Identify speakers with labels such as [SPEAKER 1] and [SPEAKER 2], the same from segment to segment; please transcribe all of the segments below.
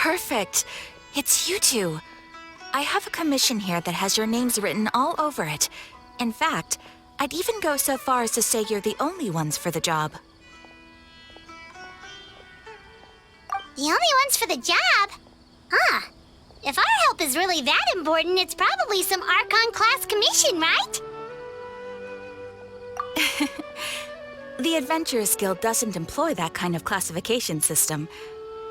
[SPEAKER 1] Perfect. It's you two. I have a commission here that has your names written all over it. In fact, I'd even go so far as to say you're the only ones for the job.
[SPEAKER 2] The only ones for the job? Huh. If our help is really that important, it's probably some Archon-class commission, right?
[SPEAKER 1] The Adventurers Guild doesn't employ that kind of classification system.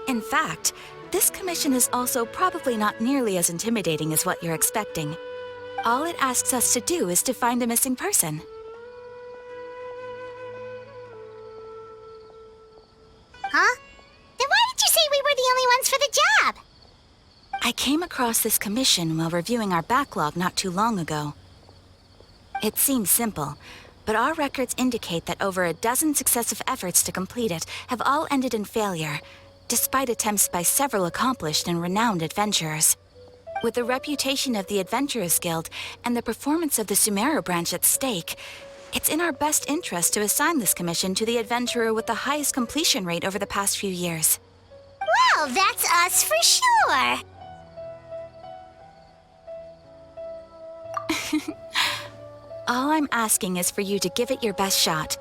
[SPEAKER 1] In fact, this commission is also probably not nearly as intimidating as what you're expecting. All it asks us to do is to find a missing person.
[SPEAKER 2] Huh? Then why did you say we were the only ones for the job?
[SPEAKER 1] I came across this commission while reviewing our backlog not too long ago. It seems simple, but our records indicate that over a dozen successive efforts to complete it have all ended in failure, despite attempts by several accomplished and renowned adventurers. With the reputation of the Adventurers Guild and the performance of the Sumeru branch at stake, it's in our best interest to assign this commission to the adventurer with the highest completion rate over the past few years.
[SPEAKER 2] Well, that's us for sure!
[SPEAKER 1] All I'm asking is for you to give it your best shot.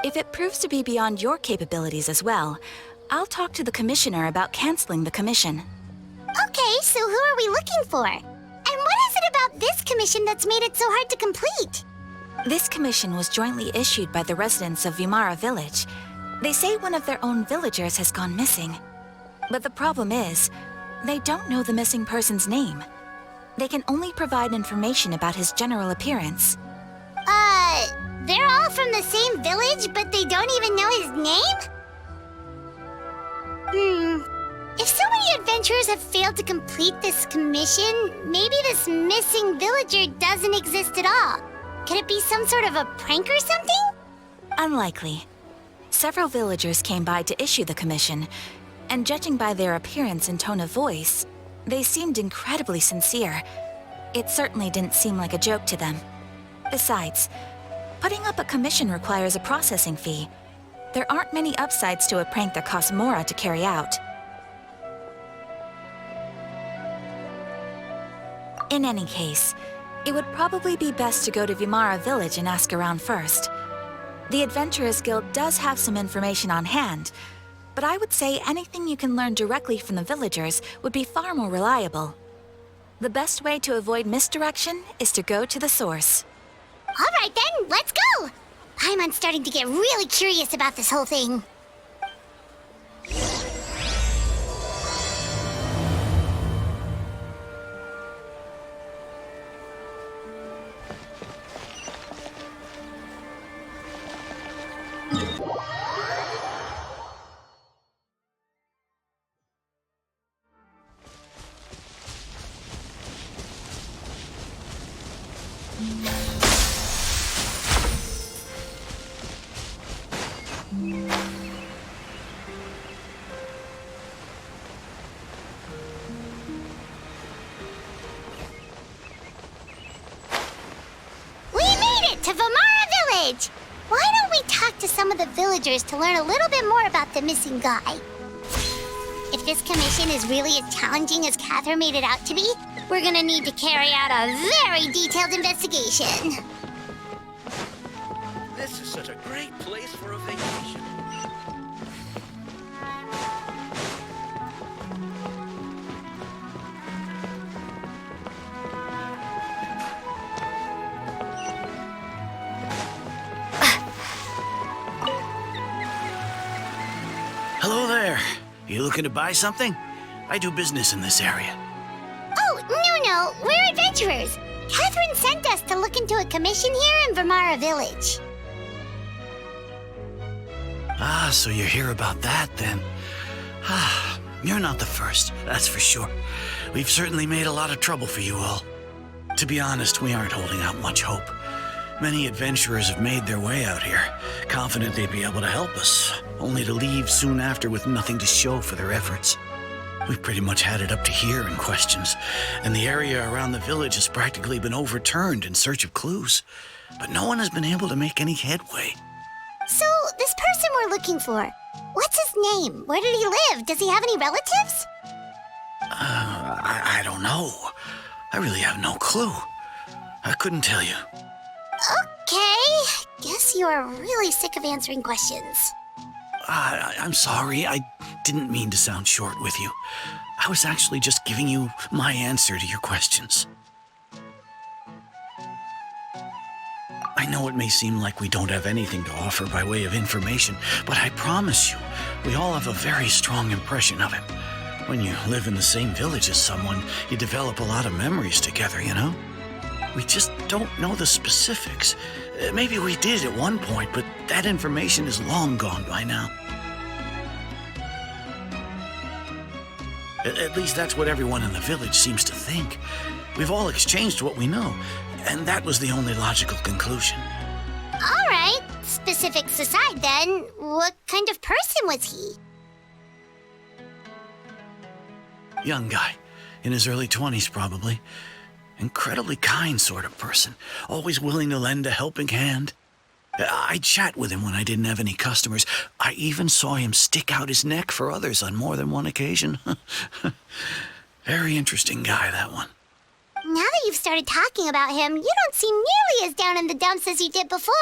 [SPEAKER 1] If it proves to be beyond your capabilities as well, I'll talk to the commissioner about canceling the commission.
[SPEAKER 2] Okay, so who are we looking for? And what is it about this commission that's made it so hard to complete?
[SPEAKER 1] This commission was jointly issued by the residents of Vimara village. They say one of their own villagers has gone missing. But the problem is, they don't know the missing person's name. They can only provide information about his general appearance.
[SPEAKER 2] They're all from the same village, but they don't even know his name? If so many adventurers have failed to complete this commission, maybe this missing villager doesn't exist at all. Could it be some sort of a prank or something?
[SPEAKER 1] Unlikely. Several villagers came by to issue the commission, and judging by their appearance and tone of voice, they seemed incredibly sincere. It certainly didn't seem like a joke to them. Besides, putting up a commission requires a processing fee. There aren't many upsides to a prank that costs Mora to carry out. In any case, it would probably be best to go to Vimara village and ask around first. The Adventurers Guild does have some information on hand, but I would say anything you can learn directly from the villagers would be far more reliable. The best way to avoid misdirection is to go to the source.
[SPEAKER 2] All right then, let's go! I'm starting to get really curious about this whole thing. To Vimara village! Why don't we talk to some of the villagers to learn a little bit more about the missing guy? If this commission is really as challenging as Cather made it out to be, we're gonna need to carry out a very detailed investigation.
[SPEAKER 3] This is such a great place for a vacation.
[SPEAKER 4] Hello there. You looking to buy something? I do business in this area.
[SPEAKER 2] Oh, no, we're adventurers. Catherine sent us to look into a commission here in Vimara village.
[SPEAKER 4] Ah, so you're here about that then. Ah, you're not the first, that's for sure. We've certainly made a lot of trouble for you all. To be honest, we aren't holding out much hope. Many adventurers have made their way out here, confident they'd be able to help us, only to leave soon after with nothing to show for their efforts. We've pretty much had it up to here in questions, and the area around the village has practically been overturned in search of clues. But no one has been able to make any headway.
[SPEAKER 2] So, this person we're looking for, what's his name? Where did he live? Does he have any relatives?
[SPEAKER 4] I don't know. I really have no clue. I couldn't tell you.
[SPEAKER 2] Okay. Guess you are really sick of answering questions.
[SPEAKER 4] I'm sorry. I didn't mean to sound short with you. I was actually just giving you my answer to your questions. I know it may seem like we don't have anything to offer by way of information, but I promise you, we all have a very strong impression of him. When you live in the same village as someone, you develop a lot of memories together, you know? We just don't know the specifics. Maybe we did at one point, but that information is long gone by now. At least that's what everyone in the village seems to think. We've all exchanged what we know, and that was the only logical conclusion.
[SPEAKER 2] All right. Specifics aside, then, what kind of person was he?
[SPEAKER 4] Young guy, in his early 20s probably. Incredibly kind sort of person, always willing to lend a helping hand. I'd chat with him when I didn't have any customers. I even saw him stick out his neck for others on more than one occasion. Very interesting guy, that one.
[SPEAKER 2] Now that you've started talking about him, you don't seem nearly as down in the dumps as you did before.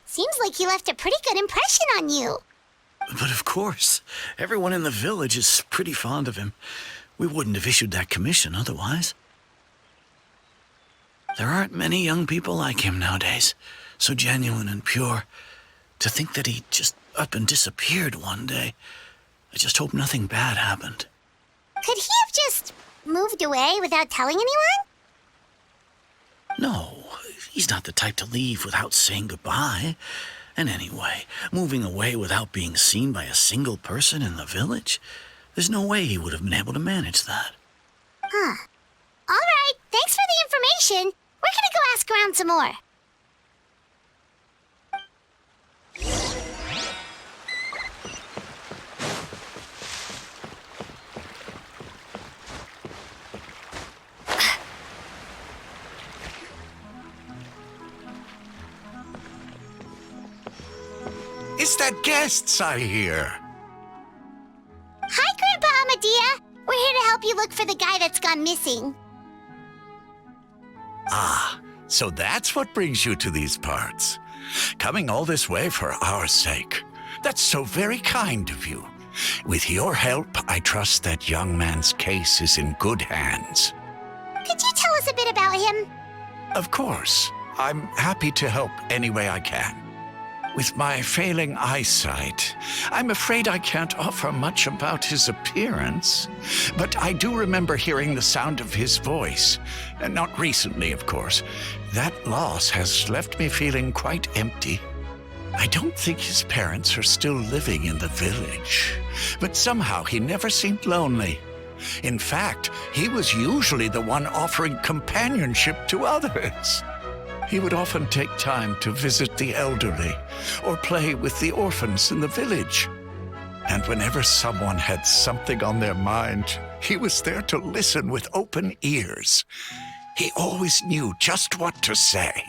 [SPEAKER 2] Seems like he left a pretty good impression on you.
[SPEAKER 4] But of course, everyone in the village is pretty fond of him. We wouldn't have issued that commission otherwise. There aren't many young people like him nowadays, so genuine and pure. To think that he just up and disappeared one day. I just hope nothing bad happened.
[SPEAKER 2] Could he have just moved away without telling anyone?
[SPEAKER 4] No, he's not the type to leave without saying goodbye. And anyway, moving away without being seen by a single person in the village? There's no way he would have been able to manage that.
[SPEAKER 2] Huh. All right, thanks for the information. We're gonna go ask around some more.
[SPEAKER 5] Is that guests I hear?
[SPEAKER 2] Hi, Grandpa Amadea. We're here to help you look for the guy that's gone missing.
[SPEAKER 5] Ah, so that's what brings you to these parts. Coming all this way for our sake. That's so very kind of you. With your help, I trust that young man's case is in good hands.
[SPEAKER 2] Could you tell us a bit about him?
[SPEAKER 5] Of course. I'm happy to help any way I can. With my failing eyesight, I'm afraid I can't offer much about his appearance. But I do remember hearing the sound of his voice. Not recently, of course. That loss has left me feeling quite empty. I don't think his parents are still living in the village. But somehow he never seemed lonely. In fact, he was usually the one offering companionship to others. He would often take time to visit the elderly or play with the orphans in the village. And whenever someone had something on their mind, he was there to listen with open ears. He always knew just what to say.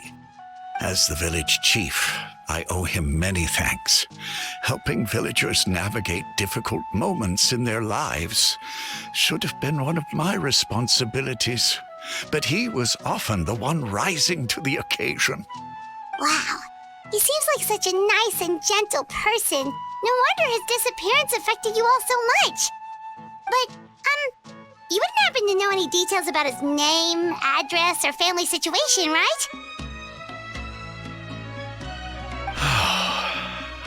[SPEAKER 5] As the village chief, I owe him many thanks. Helping villagers navigate difficult moments in their lives should have been one of my responsibilities. But he was often the one rising to the occasion.
[SPEAKER 2] Wow. He seems like such a nice and gentle person. No wonder his disappearance affected you all so much. But, you wouldn't happen to know any details about his name, address, or family situation, right?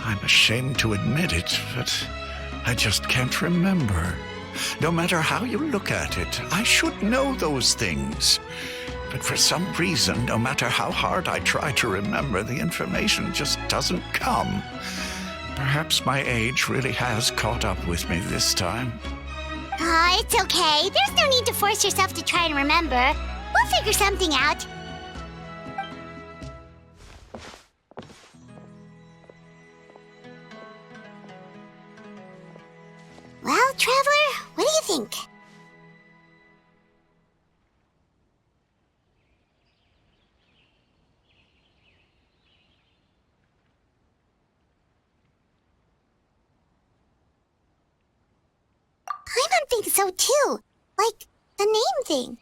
[SPEAKER 5] I'm ashamed to admit it, but I just can't remember. No matter how you look at it, I should know those things. But for some reason, no matter how hard I try to remember, the information just doesn't come. Perhaps my age really has caught up with me this time.
[SPEAKER 2] It's okay. There's no need to force yourself to try and remember. We'll figure something out. Well, Traveler, what do you think? think so too. Like, the name thing.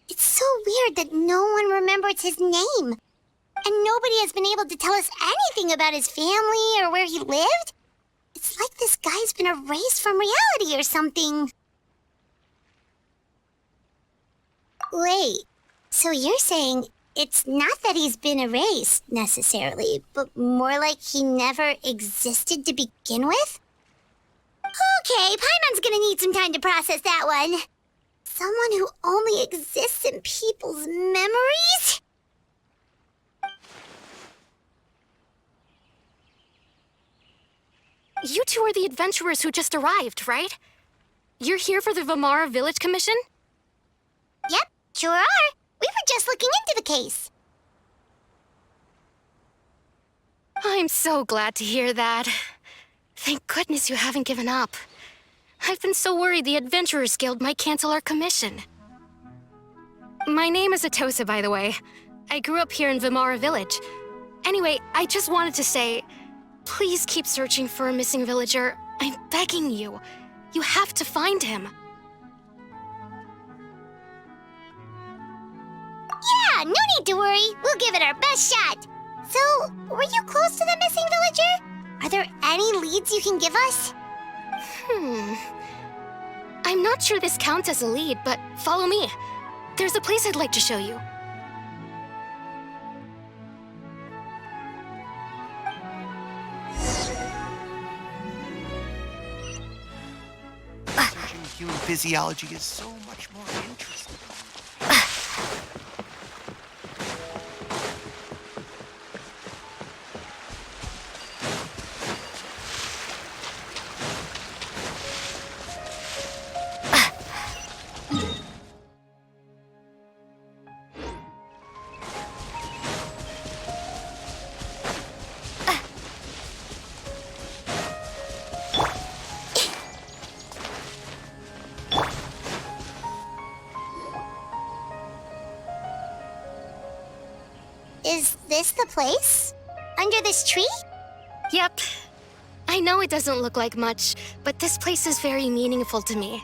[SPEAKER 2] It's so weird that no one remembers his name. And nobody has been able to tell us anything about his family or where he lived. It's like this guy's been erased from reality or something. Wait, so you're saying it's not that he's been erased, necessarily, but more like he never existed to begin with? Okay, Paimon's gonna need some time to process that one. Someone who only exists in people's memories?
[SPEAKER 6] You two are the adventurers who just arrived, right? You're here for the Vimara Village Commission?
[SPEAKER 2] Yep, sure are. We were just looking into the case.
[SPEAKER 6] I'm so glad to hear that. Thank goodness you haven't given up. I've been so worried the Adventurers Guild might cancel our commission. My name is Atossa, by the way. I grew up here in Vimara Village. Anyway, I just wanted to say, please keep searching for a missing villager. I'm begging you. You have to find him.
[SPEAKER 2] Yeah, no need to worry. We'll give it our best shot. So, were you close to the missing villager? Are there any leads you can give us?
[SPEAKER 6] I'm not sure this counts as a lead, but follow me. There's a place I'd like to show you.
[SPEAKER 7] Researching human physiology is so much more interesting.
[SPEAKER 2] Is this the place? Under this tree?
[SPEAKER 6] Yep. I know it doesn't look like much, but this place is very meaningful to me.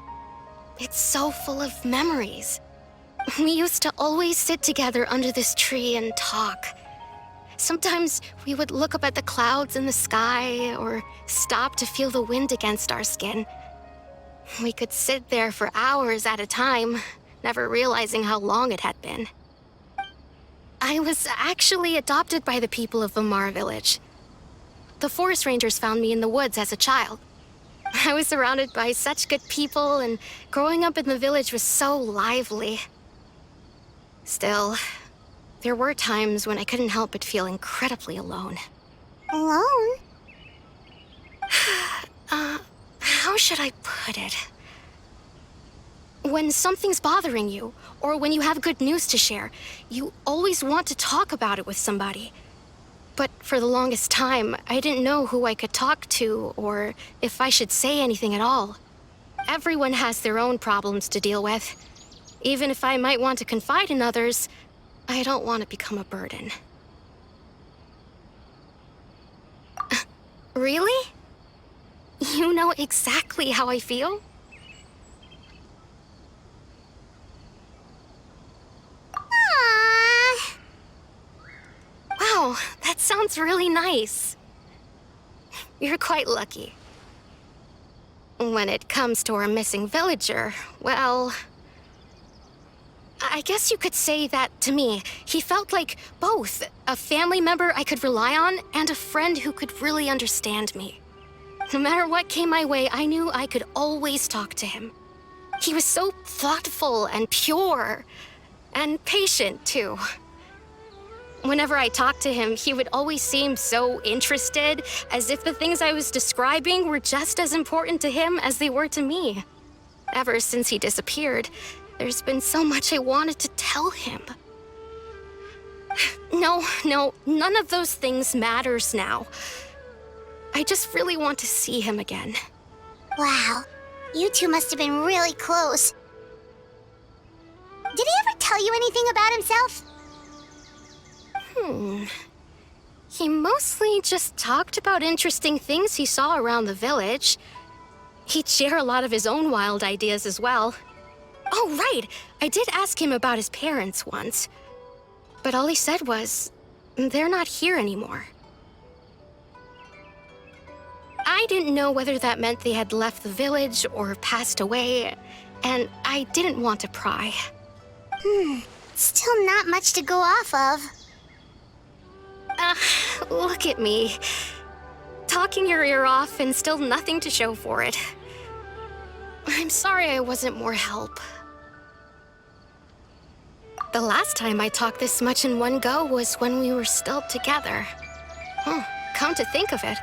[SPEAKER 6] It's so full of memories. We used to always sit together under this tree and talk. Sometimes we would look up at the clouds in the sky or stop to feel the wind against our skin. We could sit there for hours at a time, never realizing how long it had been. I was actually adopted by the people of Vimara Village. The forest rangers found me in the woods as a child. I was surrounded by such good people, and growing up in the village was so lively. Still, there were times when I couldn't help but feel incredibly alone.
[SPEAKER 2] Alone?
[SPEAKER 6] How should I put it? When something's bothering you, or when you have good news to share, you always want to talk about it with somebody. But for the longest time, I didn't know who I could talk to, or if I should say anything at all. Everyone has their own problems to deal with. Even if I might want to confide in others, I don't want to become a burden. Really? You know exactly how I feel?
[SPEAKER 2] Aww.
[SPEAKER 6] Wow, that sounds really nice. You're quite lucky. When it comes to our missing villager, well, I guess you could say that to me. He felt like both a family member I could rely on and a friend who could really understand me. No matter what came my way, I knew I could always talk to him. He was so thoughtful and pure, and patient, too. Whenever I talked to him, he would always seem so interested, as if the things I was describing were just as important to him as they were to me. Ever since he disappeared, there's been so much I wanted to tell him. No, none of those things matters now. I just really want to see him again.
[SPEAKER 2] Wow, you two must have been really close. Did he ever tell you anything about himself?
[SPEAKER 6] He mostly just talked about interesting things he saw around the village. He'd share a lot of his own wild ideas as well. Oh, right! I did ask him about his parents once. But all he said was, they're not here anymore. I didn't know whether that meant they had left the village or passed away, and I didn't want to pry.
[SPEAKER 2] Still not much to go off of.
[SPEAKER 6] Look at me. Talking your ear off and still nothing to show for it. I'm sorry I wasn't more help. The last time I talked this much in one go was when we were still together. Come to think of it,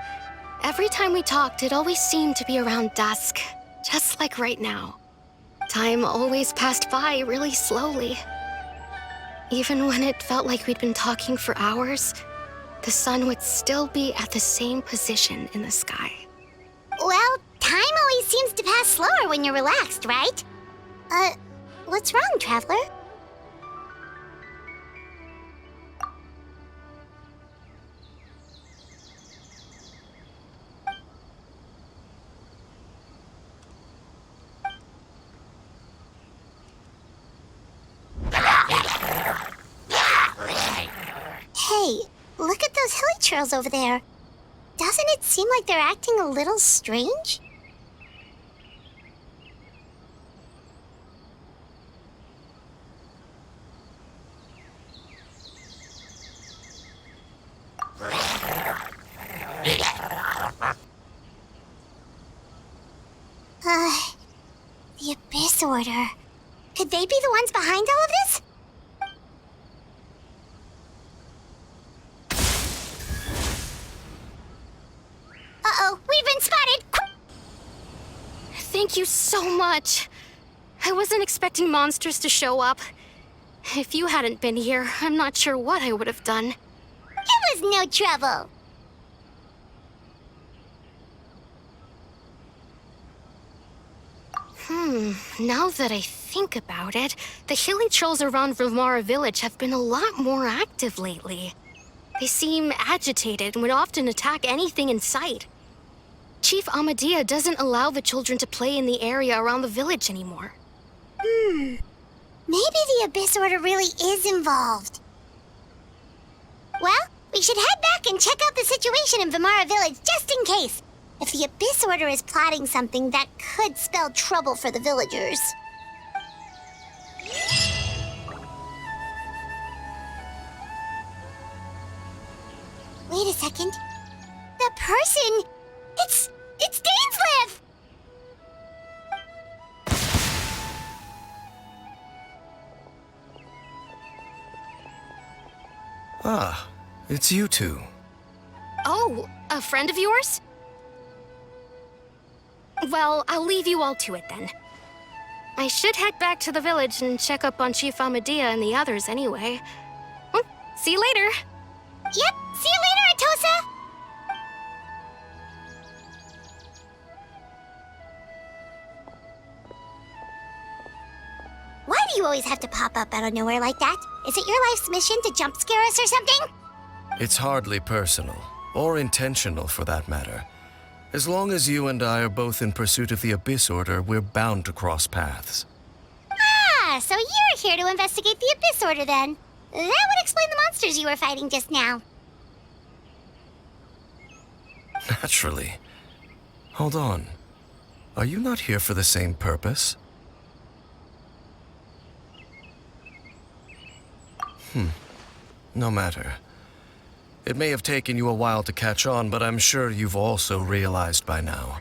[SPEAKER 6] every time we talked, it always seemed to be around dusk, just like right now. Time always passed by really slowly. Even when it felt like we'd been talking for hours, the sun would still be at the same position in the sky.
[SPEAKER 2] Well, time always seems to pass slower when you're relaxed, right? What's wrong, Traveler? Hey, look at those hilly trails over there. Doesn't it seem like they're acting a little strange? The Abyss Order. Could they be the ones behind all of this? Uh-oh, we've been spotted!
[SPEAKER 6] Thank you so much. I wasn't expecting monsters to show up. If you hadn't been here, I'm not sure what I would have done.
[SPEAKER 2] It was no trouble.
[SPEAKER 6] Now that I think about it, the hilly trolls around Vimara village have been a lot more active lately. They seem agitated and would often attack anything in sight. Chief Amadea doesn't allow the children to play in the area around the village anymore.
[SPEAKER 2] Maybe the Abyss Order really is involved. Well, we should head back and check out the situation in Vimara village just in case. If the Abyss Order is plotting something, that could spell trouble for the villagers. Wait a second. That person... It's Dainsleif!
[SPEAKER 8] Ah, it's you two.
[SPEAKER 6] Oh, a friend of yours? Well, I'll leave you all to it then. I should head back to the village and check up on Chief Amadea and the others anyway. Well, see you later.
[SPEAKER 2] Yep, see you later, Atossa! Why do you always have to pop up out of nowhere like that? Is it your life's mission to jump scare us or something?
[SPEAKER 8] It's hardly personal, or intentional for that matter. As long as you and I are both in pursuit of the Abyss Order, we're bound to cross paths.
[SPEAKER 2] Ah, so you're here to investigate the Abyss Order then. That would explain the monsters you were fighting just now.
[SPEAKER 8] Naturally. Hold on. Are you not here for the same purpose? No matter. It may have taken you a while to catch on, but I'm sure you've also realized by now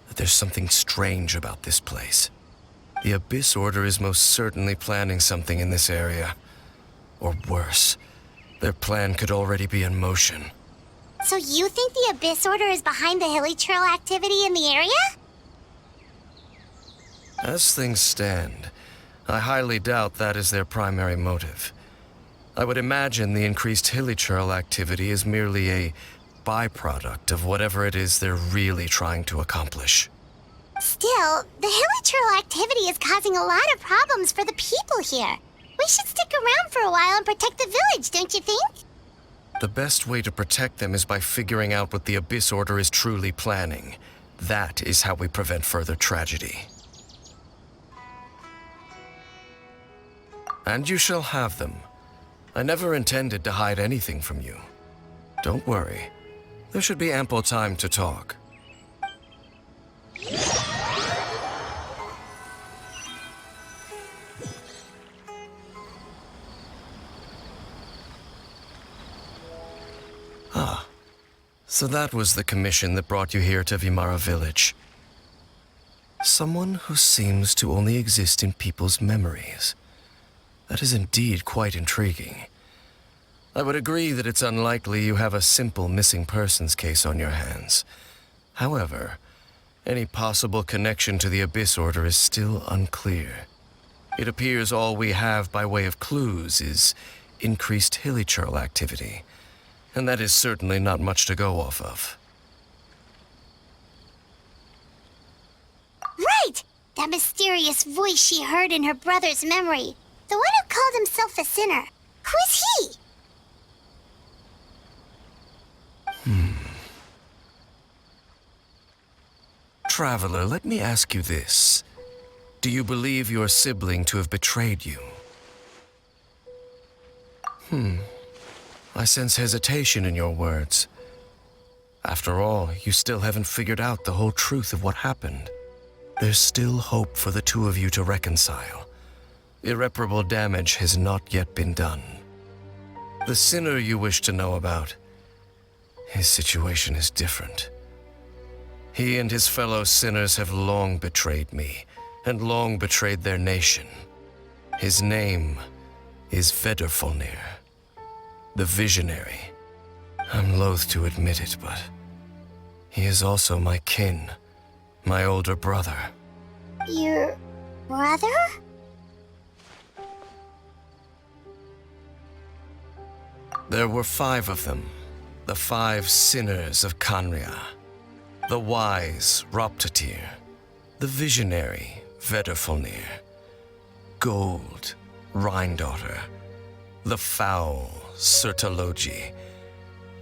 [SPEAKER 8] that there's something strange about this place. The Abyss Order is most certainly planning something in this area. Or worse, their plan could already be in motion.
[SPEAKER 2] So you think the Abyss Order is behind the hilly trail activity in the area?
[SPEAKER 8] As things stand, I highly doubt that is their primary motive. I would imagine the increased hilly trail activity is merely a byproduct of whatever it is they're really trying to accomplish.
[SPEAKER 2] Still, the hilly trail activity is causing a lot of problems for the people here. We should stick around for a while and protect the village, don't you think?
[SPEAKER 8] The best way to protect them is by figuring out what the Abyss Order is truly planning. That is how we prevent further tragedy. And you shall have them. I never intended to hide anything from you. Don't worry. There should be ample time to talk. Ah, so that was the commission that brought you here to Vimara village. Someone who seems to only exist in people's memories. That is indeed quite intriguing. I would agree that it's unlikely you have a simple missing persons case on your hands. However, any possible connection to the Abyss Order is still unclear. It appears all we have by way of clues is increased hilichurl activity, and that is certainly not much to go off of.
[SPEAKER 2] Right! That mysterious voice she heard in her brother's memory. The one who called himself a sinner. Who is he?
[SPEAKER 8] Traveler, let me ask you this. Do you believe your sibling to have betrayed you? I sense hesitation in your words. After all, you still haven't figured out the whole truth of what happened. There's still hope for the two of you to reconcile. Irreparable damage has not yet been done. The sinner you wish to know about, his situation is different. He and his fellow sinners have long betrayed me, and long betrayed their nation. His name is Vedrfolnir, the Visionary. I'm loath to admit it, but he is also my kin, my older brother.
[SPEAKER 2] Your brother?
[SPEAKER 8] There were 5 of them, the 5 sinners of Khaenri'ah. The wise Roptatyr, the visionary Vedrfolnir, Gold Rhindaughter, the foul Sertologi,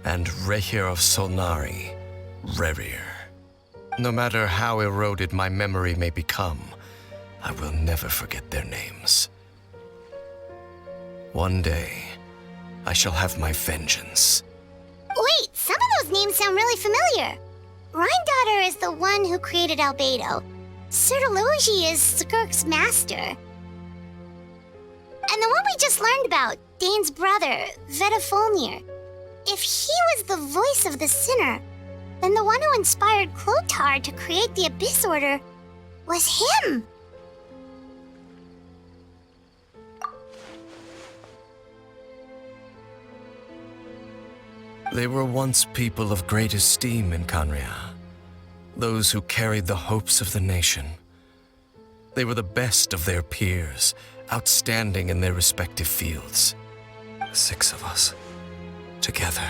[SPEAKER 8] and Vedrfolnir Rerir. No matter how eroded my memory may become, I will never forget their names. One day, I shall have my vengeance.
[SPEAKER 2] Wait, some of those names sound really familiar. Rhindaughter is the one who created Albedo. Sertologi is Skirk's master. And the one we just learned about, Dane's brother, Vedrfolnir. If he was the voice of the sinner, then the one who inspired Clotar to create the Abyss Order was him.
[SPEAKER 8] They were once people of great esteem in Khaenri'ah, those who carried the hopes of the nation. They were the best of their peers, outstanding in their respective fields. 6 of us, together.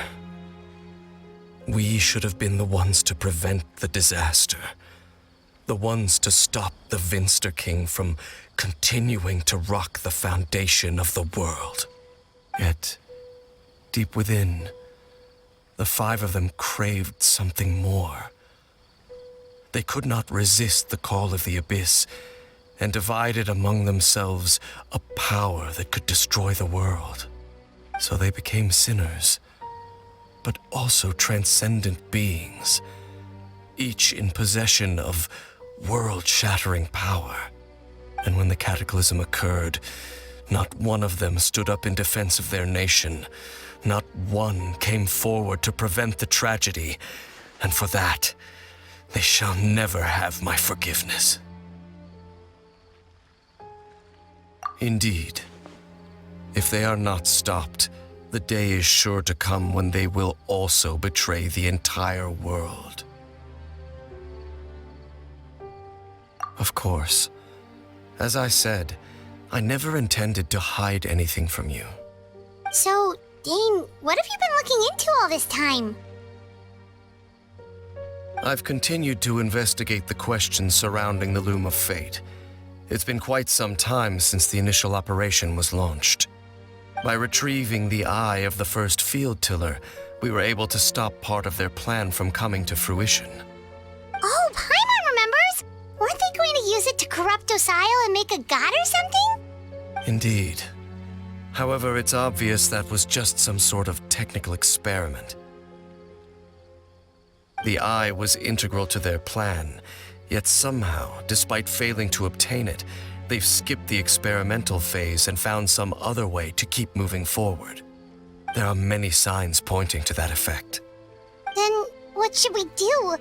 [SPEAKER 8] We should have been the ones to prevent the disaster, the ones to stop the Vinster King from continuing to rock the foundation of the world. Yet, deep within, the 5 of them craved something more. They could not resist the call of the Abyss, and divided among themselves a power that could destroy the world. So they became sinners, but also transcendent beings, each in possession of world-shattering power. And when the cataclysm occurred, not one of them stood up in defense of their nation. Not one came forward to prevent the tragedy, and for that, they shall never have my forgiveness. Indeed, if they are not stopped, the day is sure to come when they will also betray the entire world. Of course, as I said, I never intended to hide anything from you.
[SPEAKER 2] So, Dane, what have you been looking into all this time?
[SPEAKER 8] I've continued to investigate the questions surrounding the Loom of Fate. It's been quite some time since the initial operation was launched. By retrieving the eye of the first field tiller, we were able to stop part of their plan from coming to fruition.
[SPEAKER 2] Oh, like a god or something?
[SPEAKER 8] Indeed. However, it's obvious that was just some sort of technical experiment. The eye was integral to their plan, yet somehow, despite failing to obtain it, they've skipped the experimental phase and found some other way to keep moving forward. There are many signs pointing to that effect.
[SPEAKER 2] Then what should we do?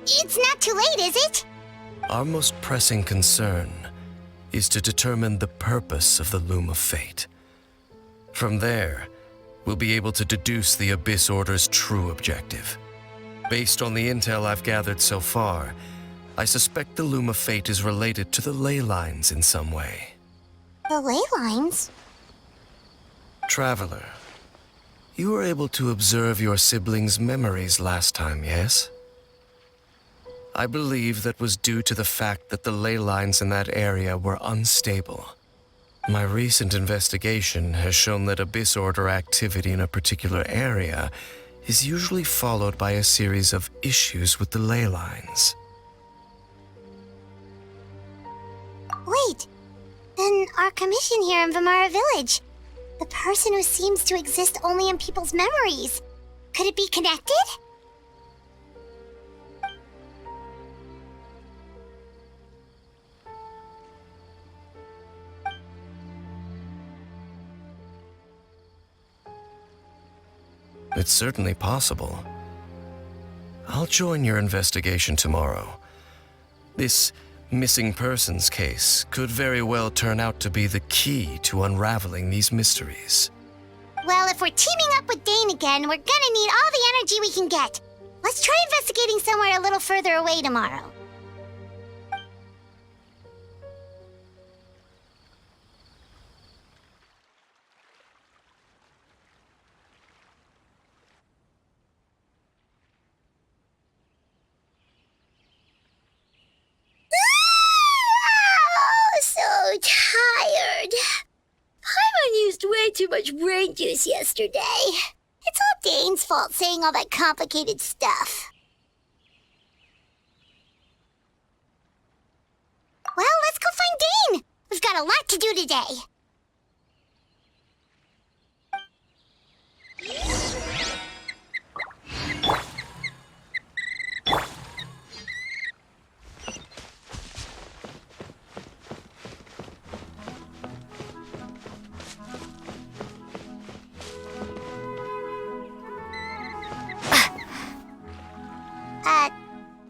[SPEAKER 2] It's not too late, is it?
[SPEAKER 8] Our most pressing concern is to determine the purpose of the Loom of Fate. From there, we'll be able to deduce the Abyss Order's true objective. Based on the intel I've gathered so far, I suspect the Loom of Fate is related to the ley lines in some way.
[SPEAKER 2] The ley lines?
[SPEAKER 8] Traveler, you were able to observe your siblings' memories last time, yes? I believe that was due to the fact that the ley lines in that area were unstable. My recent investigation has shown that Abyss Order activity in a particular area is usually followed by a series of issues with the ley lines.
[SPEAKER 2] Wait, then our commission here in Vimara Village, the person who seems to exist only in people's memories, could it be connected?
[SPEAKER 8] It's certainly possible. I'll join your investigation tomorrow. This missing persons case could very well turn out to be the key to unraveling these mysteries.
[SPEAKER 2] Well, if we're teaming up with Dane again, we're gonna need all the energy we can get. Let's try investigating somewhere a little further away tomorrow. So tired. Paimon used way too much brain juice yesterday. It's all Dane's fault saying all that complicated stuff. Well, let's go find Dane. We've got a lot to do today.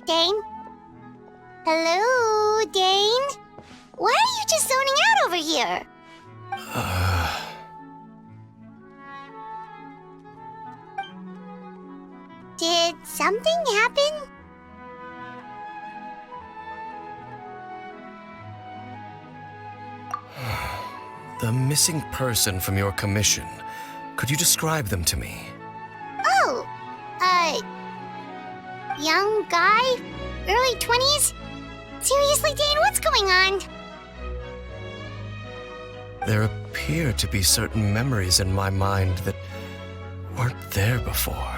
[SPEAKER 2] Dane? Hello, Dane? Why are you just zoning out over here? Did something happen?
[SPEAKER 8] The missing person from your commission. Could you describe them to me?
[SPEAKER 2] Oh, young guy? Early 20s? Seriously, Dane, what's going on?
[SPEAKER 8] There appear to be certain memories in my mind that weren't there before.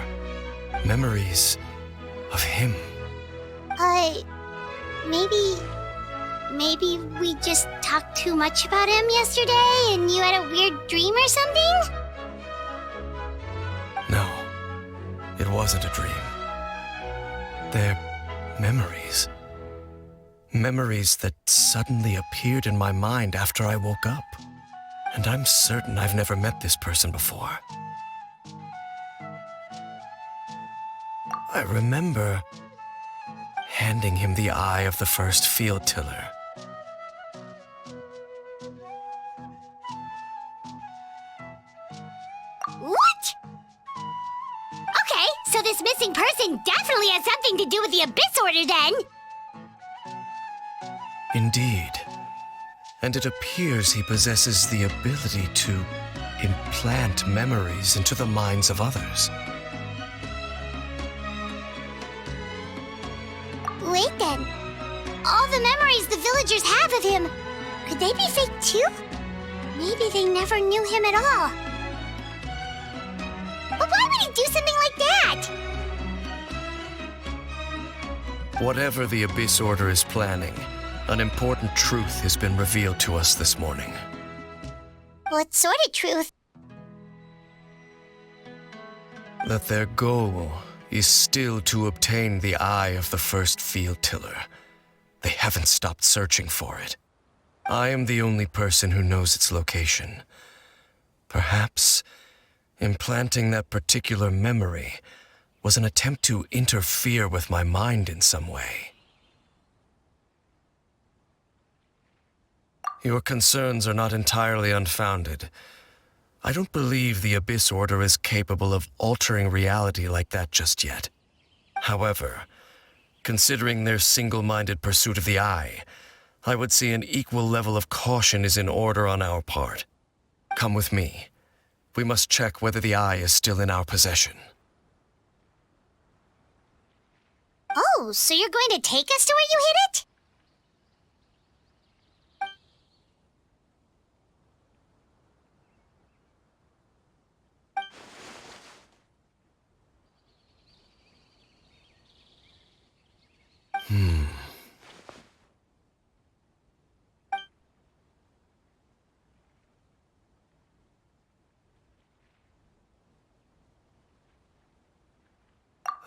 [SPEAKER 8] Memories of him.
[SPEAKER 2] Maybe we just talked too much about him yesterday and you had a weird dream or something?
[SPEAKER 8] No, it wasn't a dream. They're memories. Memories that suddenly appeared in my mind after I woke up. And I'm certain I've never met this person before. I remember handing him the eye of the first field tiller.
[SPEAKER 2] What? Okay, so this missing person definitely has something to do with the Abyss Order then.
[SPEAKER 8] Indeed. And it appears he possesses the ability to implant memories into the minds of others.
[SPEAKER 2] Wait then. All the memories the villagers have of him, could they be fake too? Maybe they never knew him at all. But why would he do something like that?
[SPEAKER 8] Whatever the Abyss Order is planning, An important truth has been revealed to us this morning.
[SPEAKER 2] What sort of truth?
[SPEAKER 8] That their goal is still to obtain the eye of the first field tiller. They haven't stopped searching for it. I am the only person who knows its location. Perhaps implanting that particular memory was an attempt to interfere with my mind in some way. Your concerns are not entirely unfounded. I don't believe the Abyss Order is capable of altering reality like that just yet. However, considering their single-minded pursuit of the Eye, I would say an equal level of caution is in order on our part. Come with me. We must check whether the Eye is still in our possession.
[SPEAKER 2] Oh, so you're going to take us to where you hid it?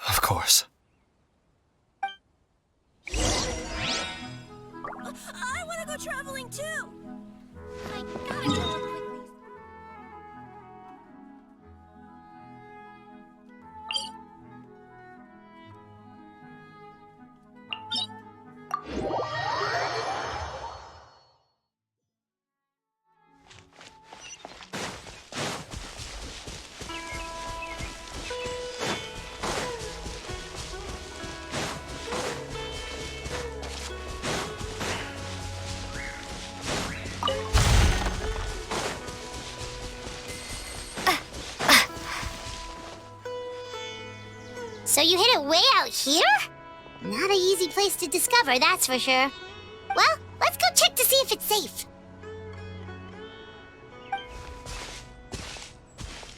[SPEAKER 8] Of course.
[SPEAKER 1] I want to go traveling too!
[SPEAKER 6] I gotta go up quickly.
[SPEAKER 2] So you hid it way out here? Not an easy place to discover, that's for sure. Well, let's go check to see if it's safe.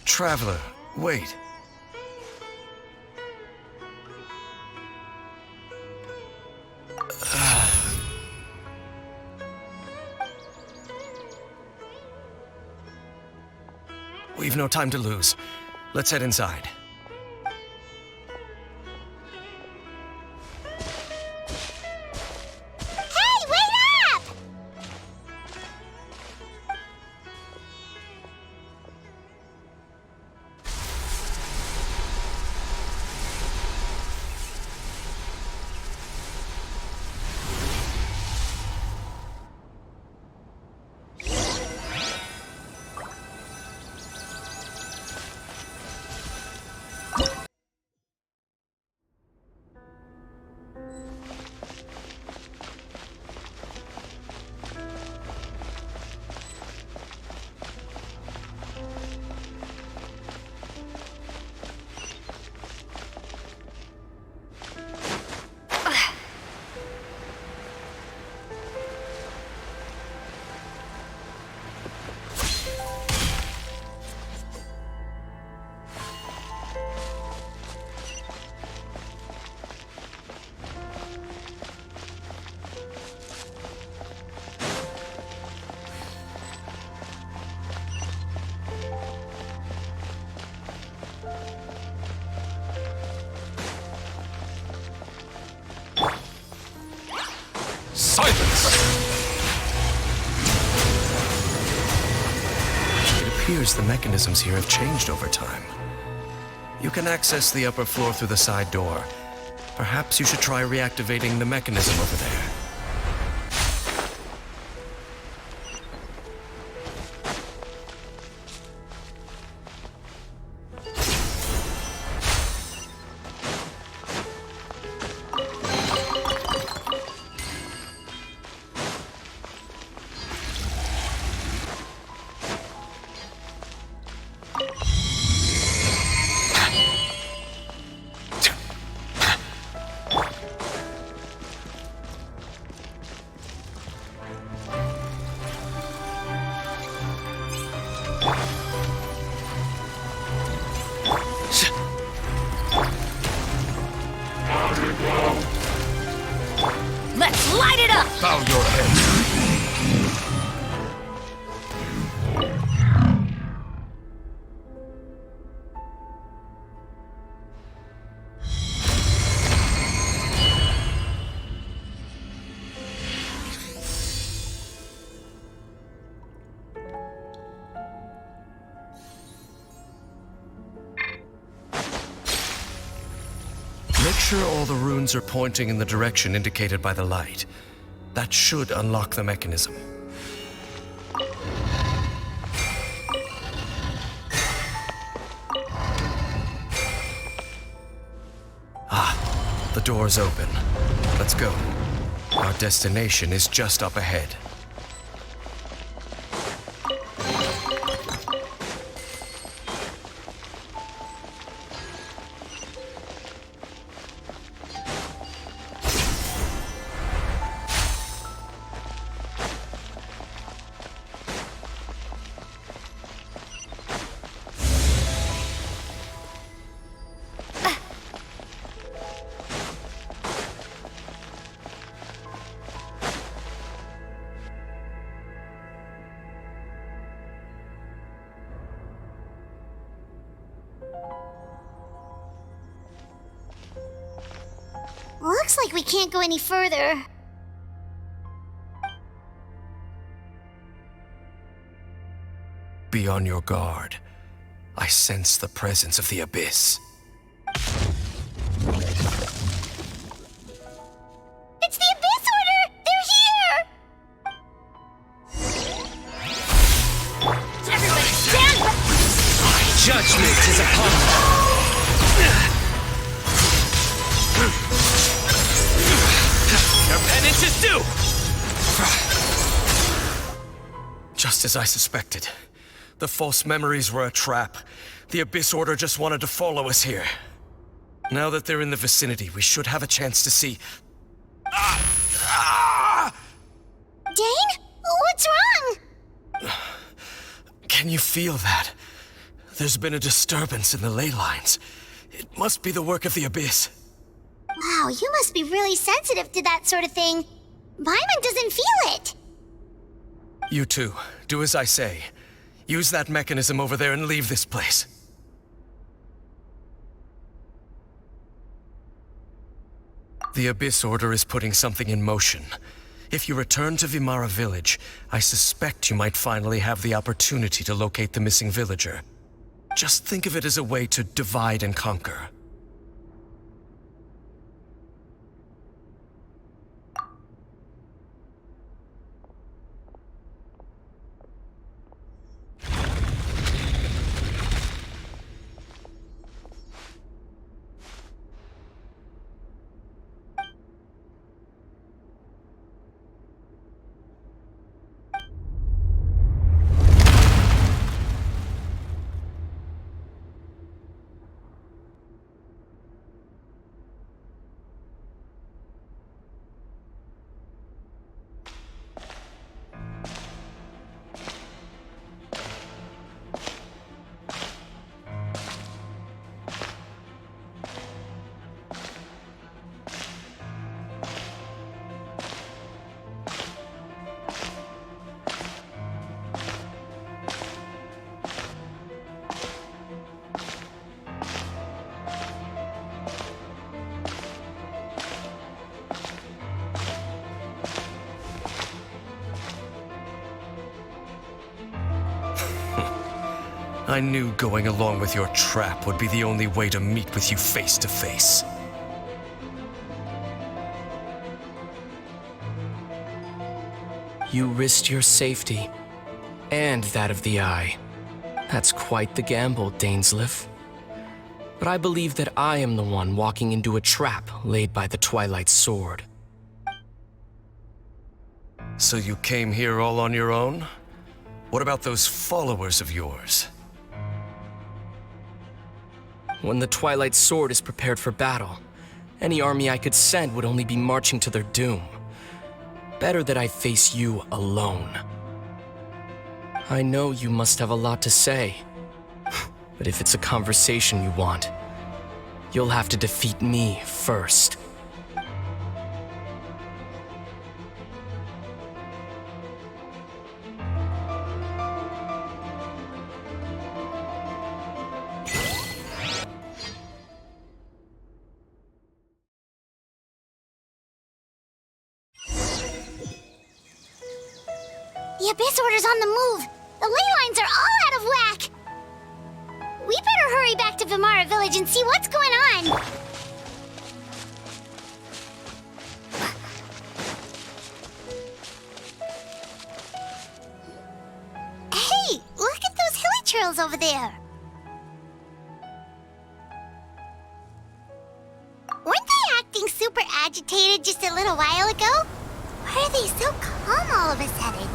[SPEAKER 8] Traveler, wait. We've no time to lose. Let's head inside.
[SPEAKER 2] Hey, wait up!
[SPEAKER 8] It appears the mechanisms here have changed over time. You can access the upper floor through the side door. Perhaps you should try reactivating the mechanism over there. Bow your head. Make sure all the runes are pointing in the direction indicated by the light. That should unlock the mechanism. Ah, the door's open. Let's go. Our destination is just up ahead.
[SPEAKER 2] Looks like we can't go any further.
[SPEAKER 8] Be on your guard. I sense the presence of the Abyss.
[SPEAKER 2] It's the Abyss Order! They're here! Everybody stand back!
[SPEAKER 8] Judgment is upon us.
[SPEAKER 3] Your penance is due!
[SPEAKER 8] Just as I suspected. The false memories were a trap. The Abyss Order just wanted to follow us here. Now that they're in the vicinity, we should have a chance to see...
[SPEAKER 2] Dane? What's wrong?
[SPEAKER 8] Can you feel that? There's been a disturbance in the ley lines. It must be the work of the Abyss.
[SPEAKER 2] Wow, you must be really sensitive to that sort of thing. Paimon doesn't feel it.
[SPEAKER 8] You too. Do as I say. Use that mechanism over there and leave this place. The Abyss Order is putting something in motion. If you return to Vimara village, I suspect you might finally have the opportunity to locate the missing villager. Just think of it as a way to divide and conquer. I knew going along with your trap would be the only way to meet with you face to face.
[SPEAKER 9] You risked your safety, and that of the Eye. That's quite the gamble, Dainsleif. But I believe that I am the one walking into a trap laid by the Twilight Sword.
[SPEAKER 8] So you came here all on your own? What about those followers of yours?
[SPEAKER 9] When the Twilight Sword is prepared for battle, any army I could send would only be marching to their doom. Better that I face you alone. I know you must have a lot to say, but if it's a conversation you want, you'll have to defeat me first.
[SPEAKER 2] The Abyss Order's on the move. The ley lines are all out of whack. We better hurry back to Vimara Village and see what's going on. Hey, look at those hilly trails over there. Weren't they acting super agitated just a little while ago? Why are they so calm all of a sudden?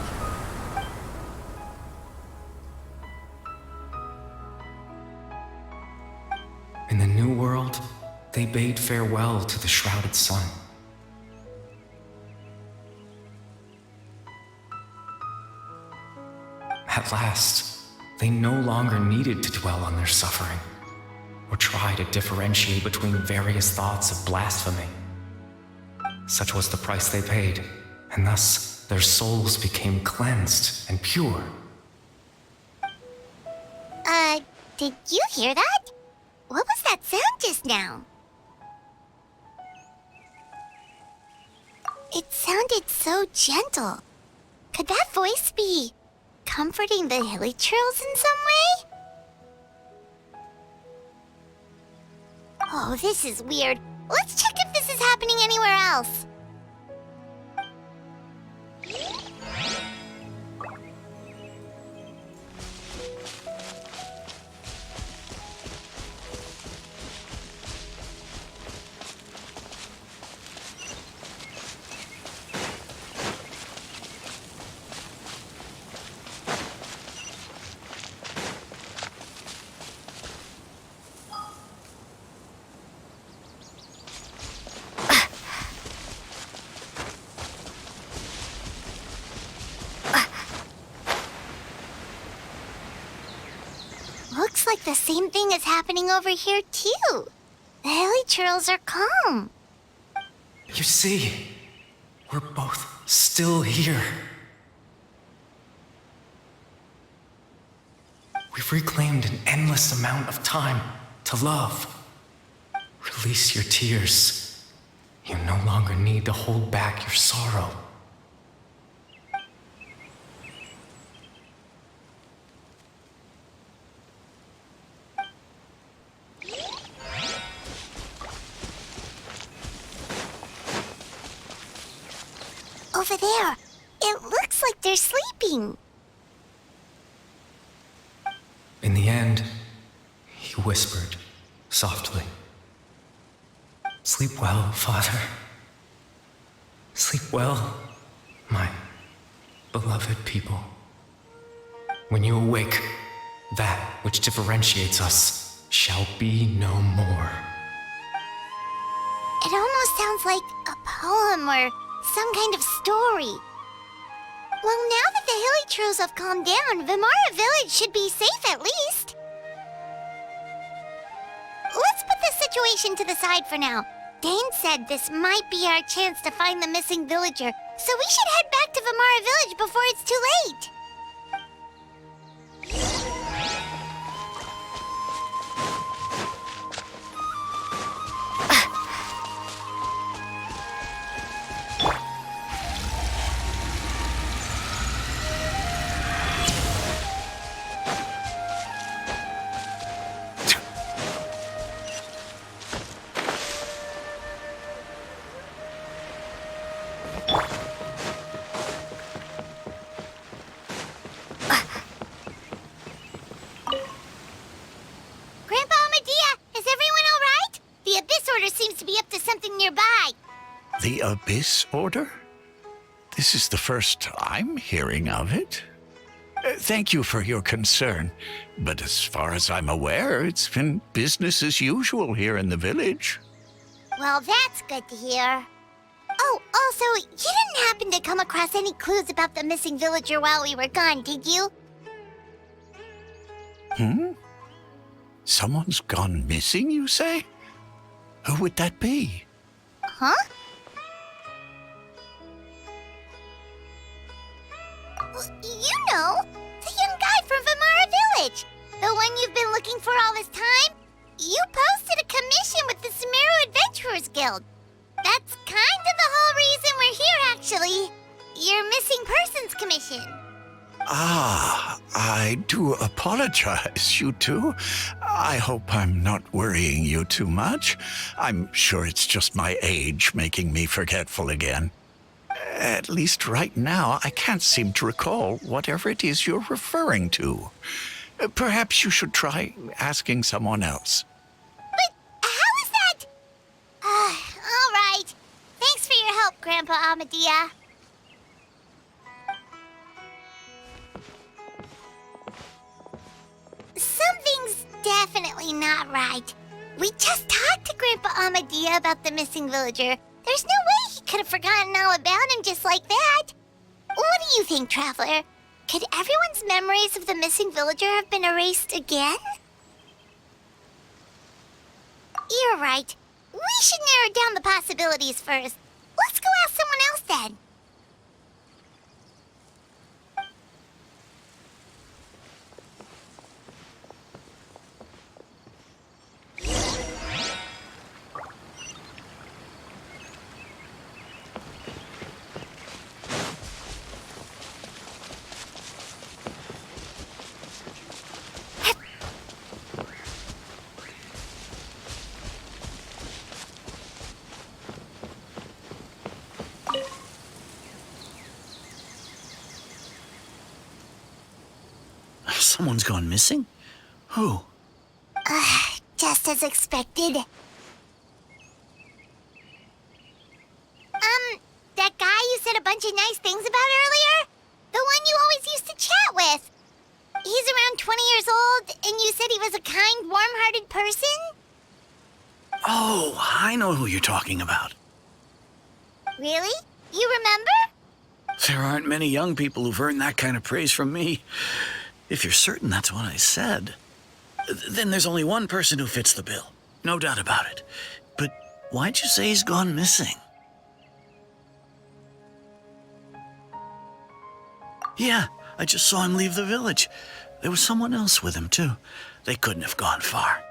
[SPEAKER 10] In the New World, they bade farewell to the shrouded sun. At last, they no longer needed to dwell on their suffering, or try to differentiate between various thoughts of blasphemy. Such was the price they paid, and thus their souls became cleansed and pure.
[SPEAKER 2] Did you hear that? What was that sound just now? It sounded so gentle. Could that voice be comforting the hilly trails in some way? Oh, this is weird. Let's check if this is happening anywhere else. Looks like the same thing is happening over here, too. The hilly trails are calm.
[SPEAKER 10] You see, we're both still here. We've reclaimed an endless amount of time to love. Release your tears. You no longer need to hold back your sorrow.
[SPEAKER 2] Over there. It looks like they're sleeping.
[SPEAKER 10] In the end, he whispered softly, "Sleep well, Father. Sleep well, my beloved people. When you awake, that which differentiates us shall be no more."
[SPEAKER 2] It almost sounds like a poem or some kind of story. Well, now that the hilly trails have calmed down, Vimara Village should be safe at least. Let's put this situation to the side for now. Dane said this might be our chance to find the missing villager, so we should head back to Vimara Village before it's too late. Seems to be up to something nearby.
[SPEAKER 5] The Abyss Order? This is the first I'm hearing of it. Thank you for your concern, but as far as I'm aware, it's been business as usual here in the village.
[SPEAKER 2] Well, that's good to hear. Oh, also, you didn't happen to come across any clues about the missing villager while we were gone, did you?
[SPEAKER 5] Someone's gone missing, you say? Who would that be?
[SPEAKER 2] Huh? You know, the young guy from Vimara Village. The one you've been looking for all this time. You posted a commission with the Sumeru Adventurers Guild. That's kind of the whole reason we're here, actually. Your missing persons commission.
[SPEAKER 5] Ah, I do apologize, you two. I hope I'm not worrying you too much. I'm sure it's just my age making me forgetful again. At least right now, I can't seem to recall whatever it is you're referring to. Perhaps you should try asking someone else.
[SPEAKER 2] But how is that? All right. Thanks for your help, Grandpa Amadia. Something's definitely not right. We just talked to Grandpa Amadia about the missing villager. There's no way he could have forgotten all about him just like that. What do you think, Traveler? Could everyone's memories of the missing villager have been erased again? You're right. We should narrow down the possibilities first. Let's go ask someone else then.
[SPEAKER 4] Someone's gone missing? Who?
[SPEAKER 2] Just as expected. That guy you said a bunch of nice things about earlier? The one you always used to chat with. He's around 20 years old, and you said he was a kind, warm-hearted person?
[SPEAKER 4] Oh, I know who you're talking about.
[SPEAKER 2] Really? You remember?
[SPEAKER 4] There aren't many young people who've earned that kind of praise from me. If you're certain that's what I said, then there's only one person who fits the bill. No doubt about it. But why'd you say he's gone missing? Yeah, I just saw him leave the village. There was someone else with him, too. They couldn't have gone far.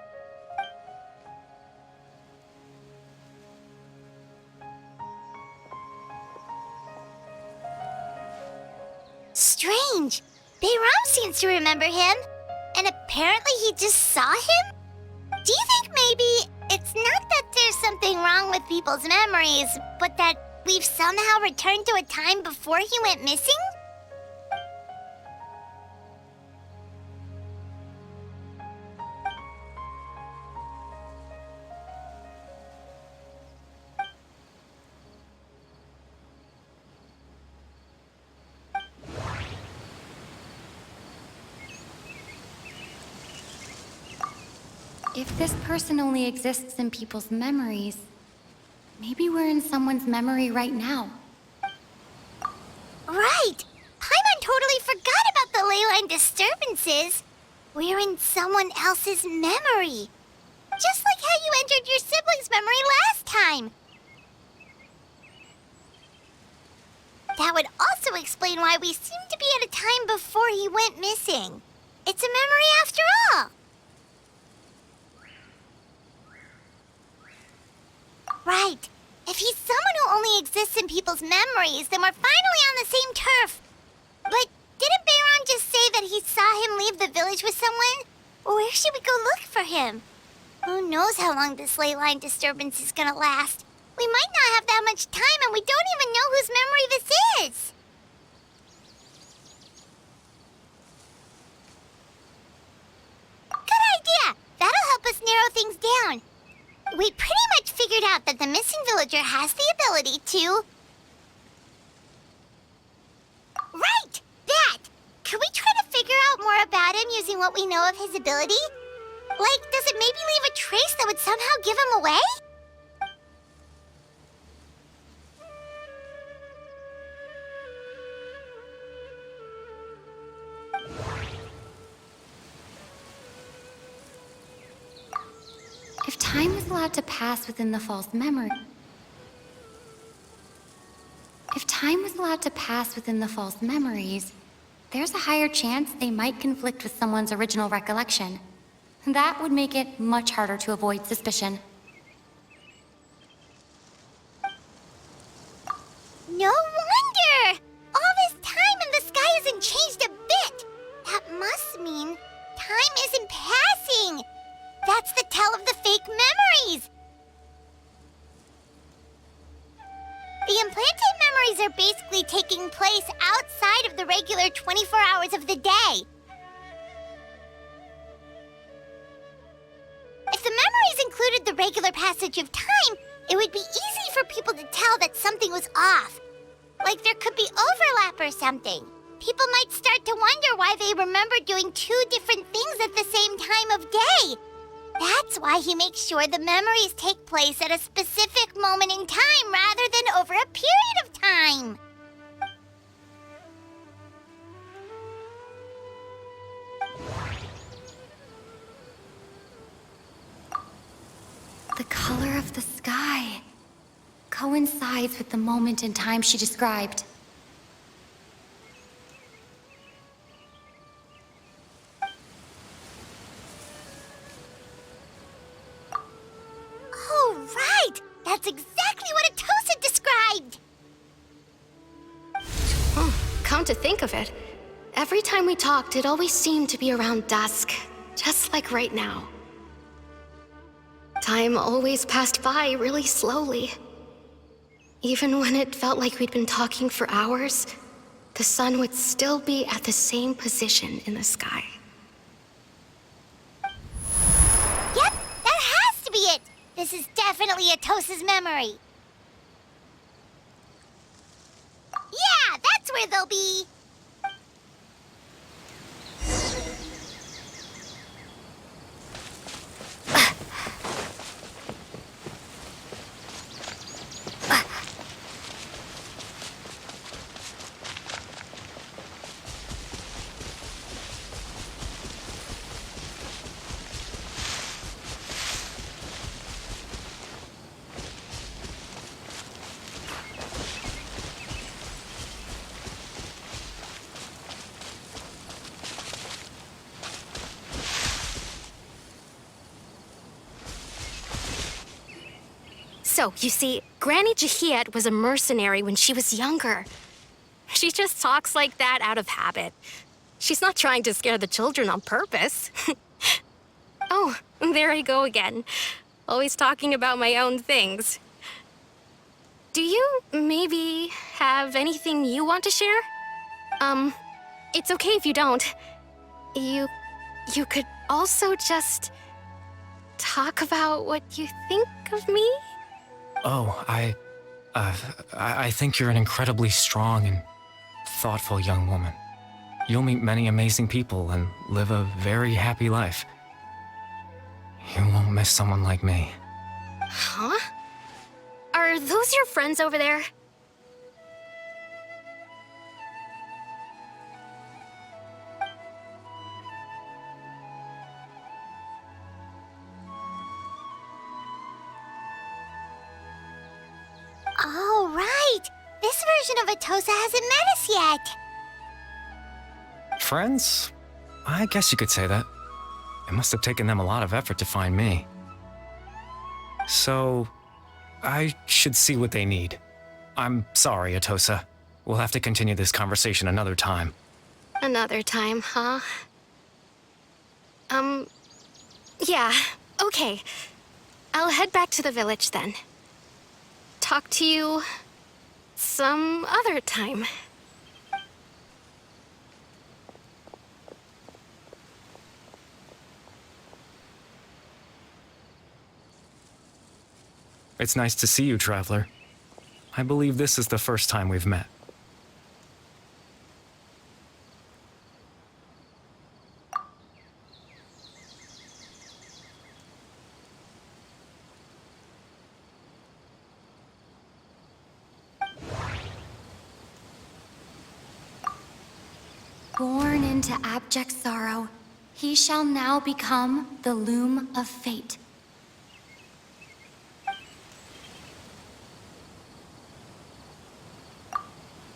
[SPEAKER 2] Strange. Bayram seems to remember him, and apparently he just saw him? Do you think maybe it's not that there's something wrong with people's memories, but that we've somehow returned to a time before he went missing?
[SPEAKER 11] If this person only exists in people's memories, maybe we're in someone's memory right now.
[SPEAKER 2] Right! Paimon totally forgot about the ley line disturbances. We're in someone else's memory. Just like how you entered your sibling's memory last time. That would also explain why we seem to be at a time before he went missing. It's a memory after all. Right. If he's someone who only exists in people's memories, then we're finally on the same turf. But didn't Bayron just say that he saw him leave the village with someone? Where should we go look for him? Who knows how long this ley line disturbance is gonna last? We might not have that much time, and we don't even know whose memory this is. Good idea! That'll help us narrow things down. We pretty much figured out that the missing villager has the ability to... Right! That! Could we try to figure out more about him using what we know of his ability? Like, does it maybe leave a trace that would somehow give him away?
[SPEAKER 11] If time was allowed to pass within the false memory... If time was allowed to pass within the false memories, there's a higher chance they might conflict with someone's original recollection. That would make it much harder to avoid suspicion.
[SPEAKER 2] No wonder! All this time and the sky hasn't changed a bit! basically taking place outside of the regular 24 hours of the day. If the memories included the regular passage of time, it would be easy for people to tell that something was off. Like there could be overlap or something. People might start to wonder why they remember doing two different things at the same time of day. That's why he makes sure the memories take place at a specific moment in time rather than over a period of time.
[SPEAKER 11] The color of the sky coincides with the moment in time she described.
[SPEAKER 2] Oh, right! That's exactly what Atossa described!
[SPEAKER 6] Come to think of it, every time we talked, it always seemed to be around dusk, just like right now. Time always passed by really slowly. Even when it felt like we'd been talking for hours, the sun would still be at the same position in the sky.
[SPEAKER 2] Yep, that has to be it! This is definitely Atossa's memory. Yeah, that's where they'll be!
[SPEAKER 6] So, you see, Granny Jahiet was a mercenary when she was younger. She just talks like that out of habit. She's not trying to scare the children on purpose. Oh, there I go again. Always talking about my own things. Do you maybe have anything you want to share? It's okay if you don't. You could also just talk about what you think of me?
[SPEAKER 10] Oh, I think you're an incredibly strong and thoughtful young woman. You'll meet many amazing people and live a very happy life. You won't miss someone like me.
[SPEAKER 6] Huh? Are those your friends over there?
[SPEAKER 2] Oh, right! This version of Atossa hasn't met us yet!
[SPEAKER 10] Friends? I guess you could say that. It must have taken them a lot of effort to find me. So, I should see what they need. I'm sorry, Atossa. We'll have to continue this conversation another time.
[SPEAKER 6] Another time, huh? Yeah, okay. I'll head back to the village then. Talk to you some other time.
[SPEAKER 10] It's nice to see you, Traveler. I believe this is the first time we've met.
[SPEAKER 11] Born into abject sorrow, he shall now become the loom of fate.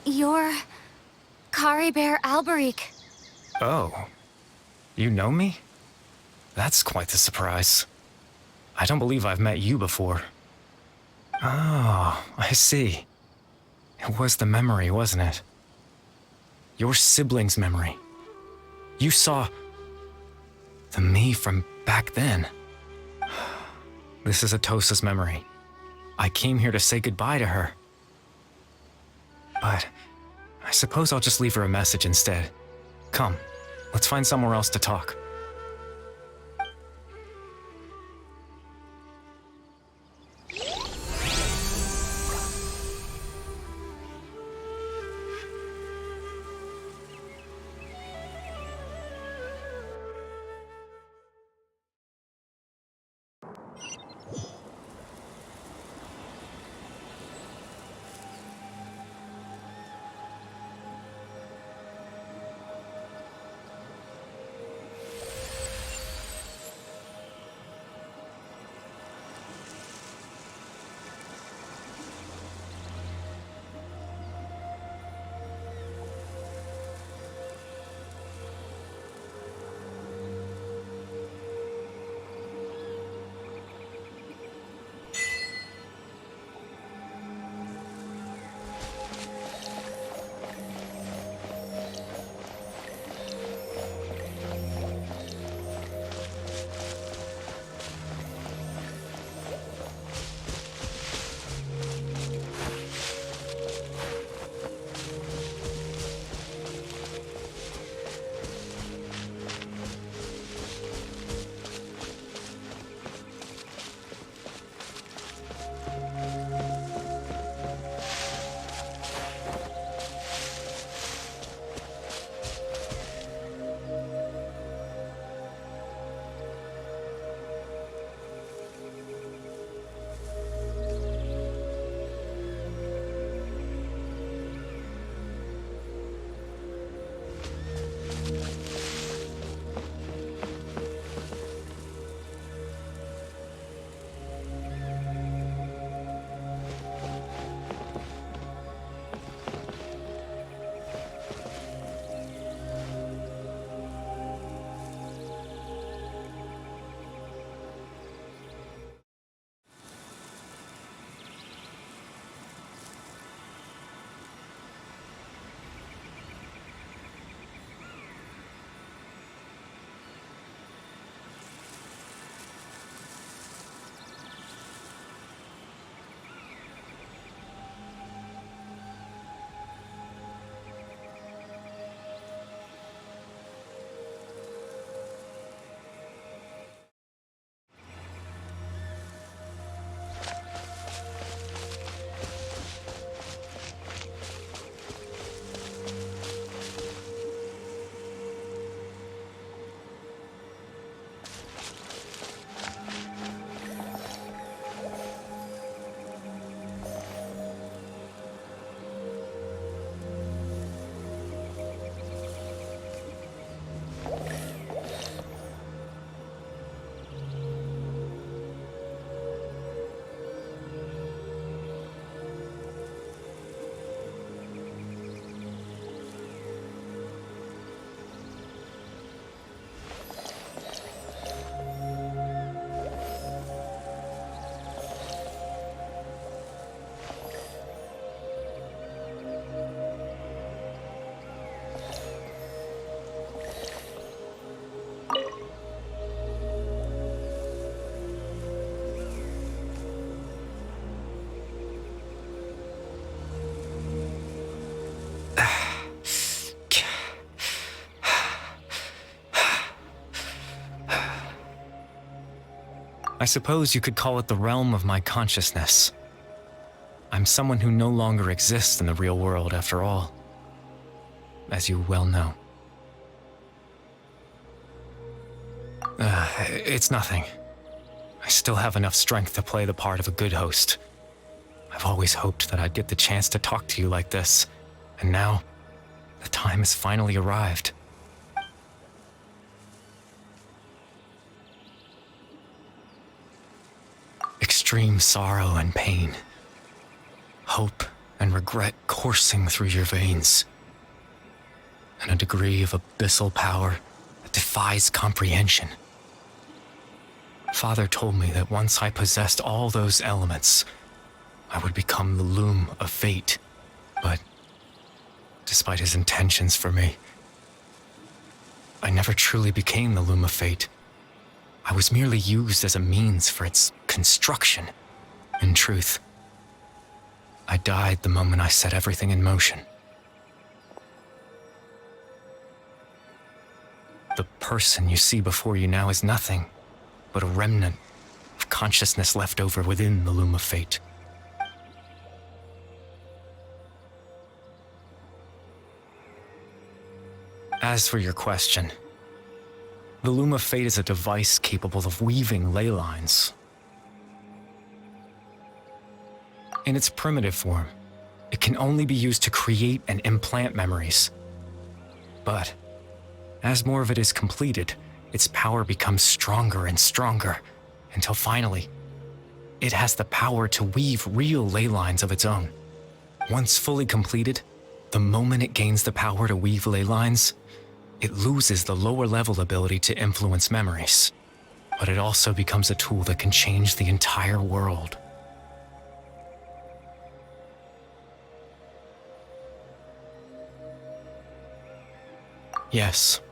[SPEAKER 11] You're Caribert Alberic.
[SPEAKER 10] Oh. You know me? That's quite the surprise. I don't believe I've met you before. Oh, I see. It was the memory, wasn't it? Your sibling's memory. You saw the me from back then. This is Atossa's memory. I came here to say goodbye to her. but I suppose I'll just leave her a message instead. Come, let's find somewhere else to talk. I suppose you could call it the realm of my consciousness. I'm someone who no longer exists in the real world, after all, as you well know. It's nothing. I still have enough strength to play the part of a good host. I've always hoped that I'd get the chance to talk to you like this, and now, the time has finally arrived. Extreme sorrow and pain, hope and regret coursing through your veins, and a degree of abyssal power that defies comprehension. Father told me that once I possessed all those elements, I would become the loom of fate, but despite his intentions for me, I never truly became the loom of fate. I was merely used as a means for its construction. In truth, I died the moment I set everything in motion. The person you see before you now is nothing but a remnant of consciousness left over within the loom of fate. As for your question, the loom of fate is a device capable of weaving ley lines. In its primitive form, it can only be used to create and implant memories. But as more of it is completed, its power becomes stronger and stronger, until finally, it has the power to weave real ley lines of its own. Once fully completed, the moment it gains the power to weave ley lines, it loses the lower level ability to influence memories. But it also becomes a tool that can change the entire world. Yes,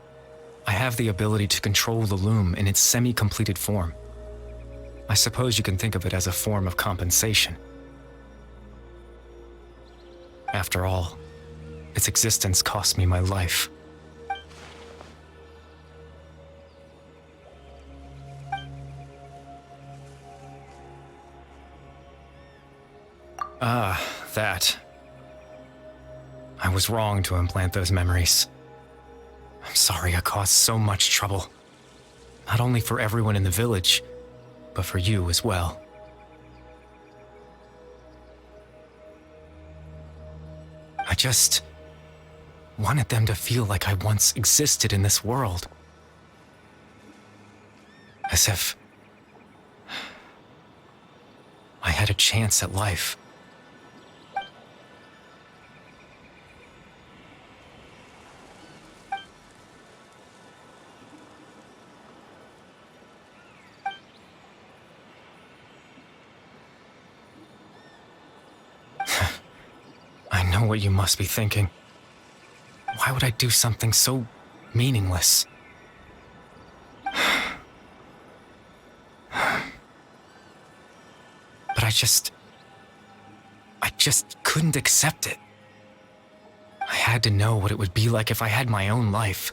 [SPEAKER 10] I have the ability to control the loom in its semi-completed form. I suppose you can think of it as a form of compensation. After all, its existence cost me my life. Ah, that. I was wrong to implant those memories. I'm sorry I caused so much trouble. Not only for everyone in the village, but for you as well. I just wanted them to feel like I once existed in this world. As if I had a chance at life. I know what you must be thinking. Why would I do something so meaningless? But I just couldn't accept it. I had to know what it would be like if I had my own life.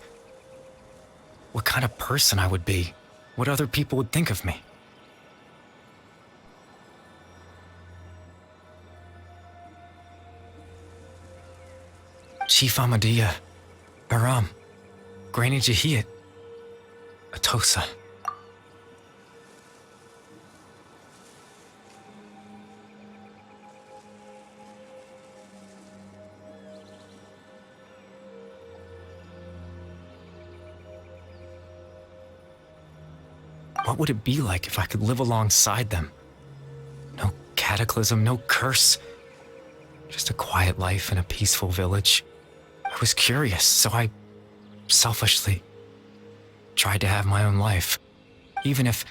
[SPEAKER 10] What kind of person I would be. What other people would think of me. Chief Amadia, Baram, Granny Jahiyat, Atossa. What would it be like if I could live alongside them? No cataclysm, no curse. Just a quiet life in a peaceful village. I was curious, so I selfishly tried to have my own life. Even if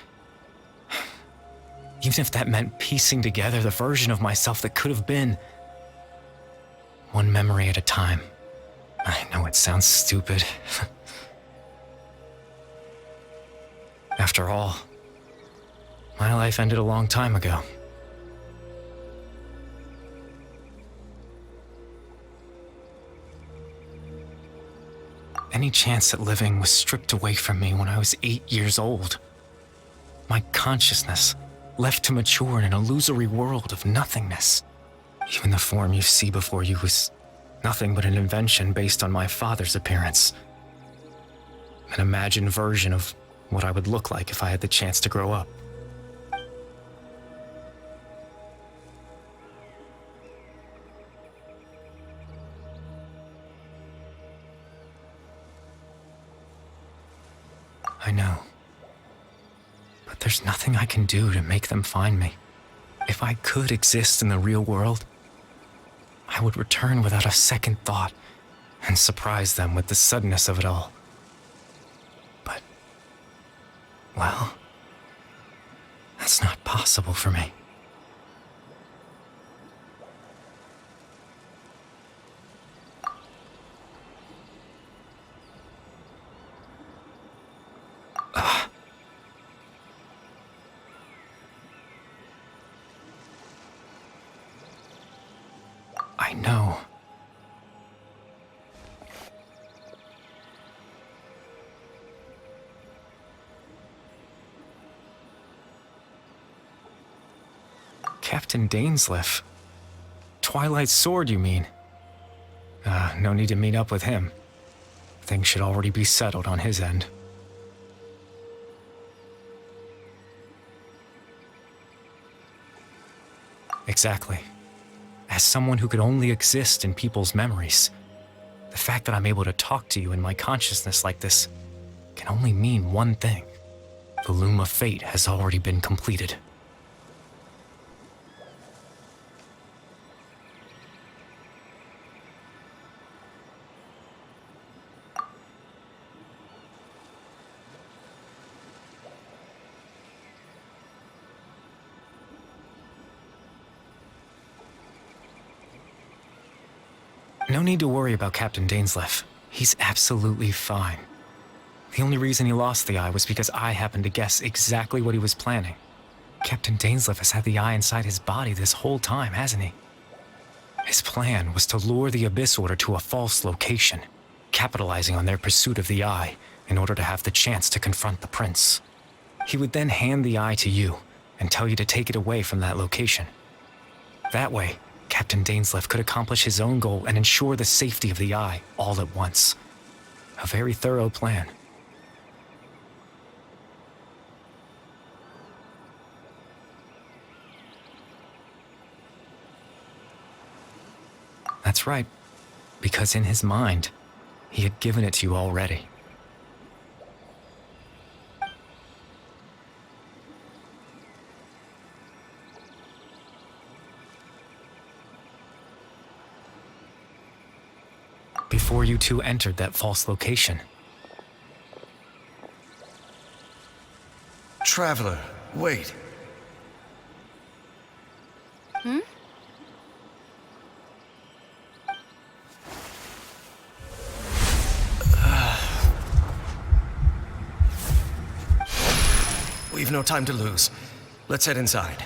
[SPEAKER 10] that meant piecing together the version of myself that could have been. One memory at a time. I know it sounds stupid. After all, my life ended a long time ago. Any chance at living was stripped away from me when I was 8 years old. My consciousness left to mature in an illusory world of nothingness. Even the form you see before you was nothing but an invention based on my father's appearance. An imagined version of what I would look like if I had the chance to grow up. I know. But there's nothing I can do to make them find me. If I could exist in the real world, I would return without a second thought and surprise them with the suddenness of it all. But, well, that's not possible for me. know. Captain Dainsleif. Twilight Sword, you mean? No need to meet up with him. Things should already be settled on his end. Exactly. As someone who could only exist in people's memories, the fact that I'm able to talk to you in my consciousness like this can only mean one thing. The Loom of Fate has already been completed. No need to worry about Captain Dainsleif. He's absolutely fine. The only reason he lost the eye was because I happened to guess exactly what he was planning. Captain Dainsleif has had the eye inside his body this whole time, hasn't he? His plan was to lure the Abyss Order to a false location, capitalizing on their pursuit of the eye in order to have the chance to confront the prince. He would then hand the eye to you and tell you to take it away from that location. That way, Captain Dainsleif could accomplish his own goal and ensure the safety of the eye all at once. A very thorough plan. That's right, because in his mind, he had given it to you already. Before you two entered that false location.
[SPEAKER 8] Traveler, wait. We've no time to lose. Let's head inside.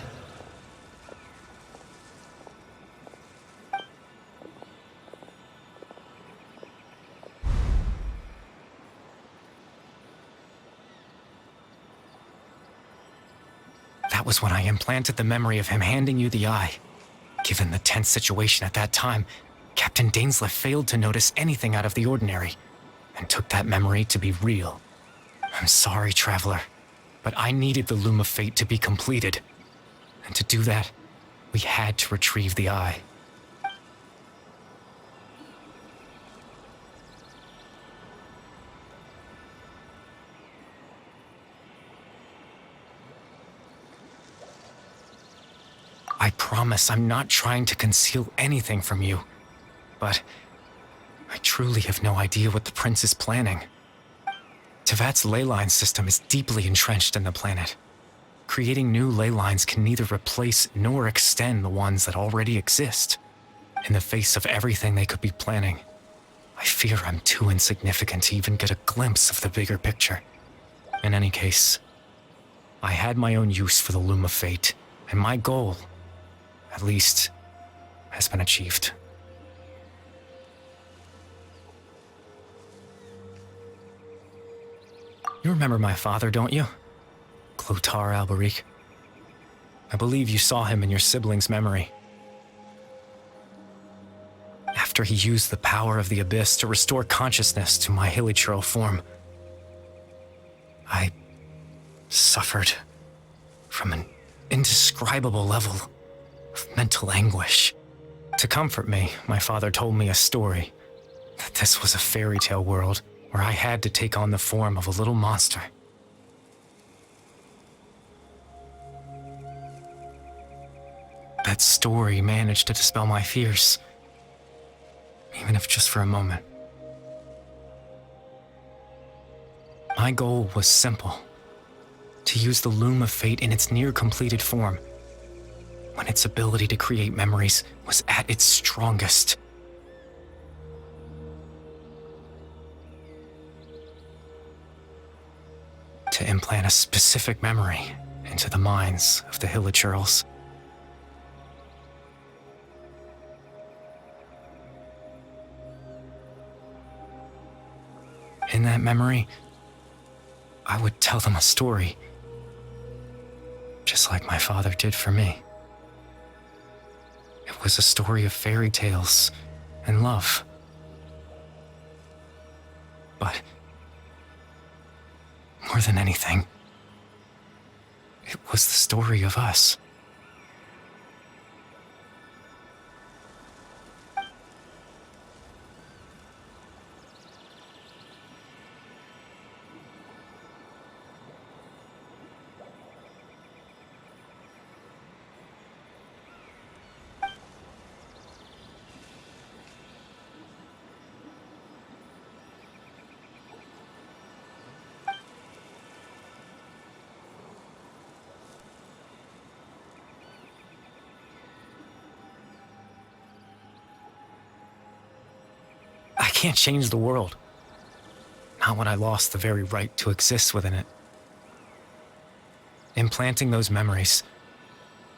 [SPEAKER 10] That was when I implanted the memory of him handing you the eye. Given the tense situation at that time, Captain Dainsleif failed to notice anything out of the ordinary, and took that memory to be real. I'm sorry, Traveler, but I needed the Loom of Fate to be completed. And to do that, we had to retrieve the eye. I promise I'm not trying to conceal anything from you, but I truly have no idea what the prince is planning. Tevat's ley line system is deeply entrenched in the planet. Creating new ley lines can neither replace nor extend the ones that already exist. In the face of everything they could be planning, I fear I'm too insignificant to even get a glimpse of the bigger picture. In any case, I had my own use for the Loom of Fate, and my goal, at least, has been achieved. You remember my father, don't you? Clotar Alberic. I believe you saw him in your sibling's memory. After he used the power of the Abyss to restore consciousness to my hilichurl form, I suffered from an indescribable level of mental anguish. To comfort me, my father told me a story, that this was a fairy tale world where I had to take on the form of a little monster. That story managed to dispel my fears, even if just for a moment. My goal was simple: to use the Loom of Fate in its near-completed form, when its ability to create memories was at its strongest. To implant a specific memory into the minds of the hilichurls. In that memory, I would tell them a story, just like my father did for me. It was a story of fairy tales and love. But more than anything, it was the story of us. I can't change the world. Not when I lost the very right to exist within it. Implanting those memories,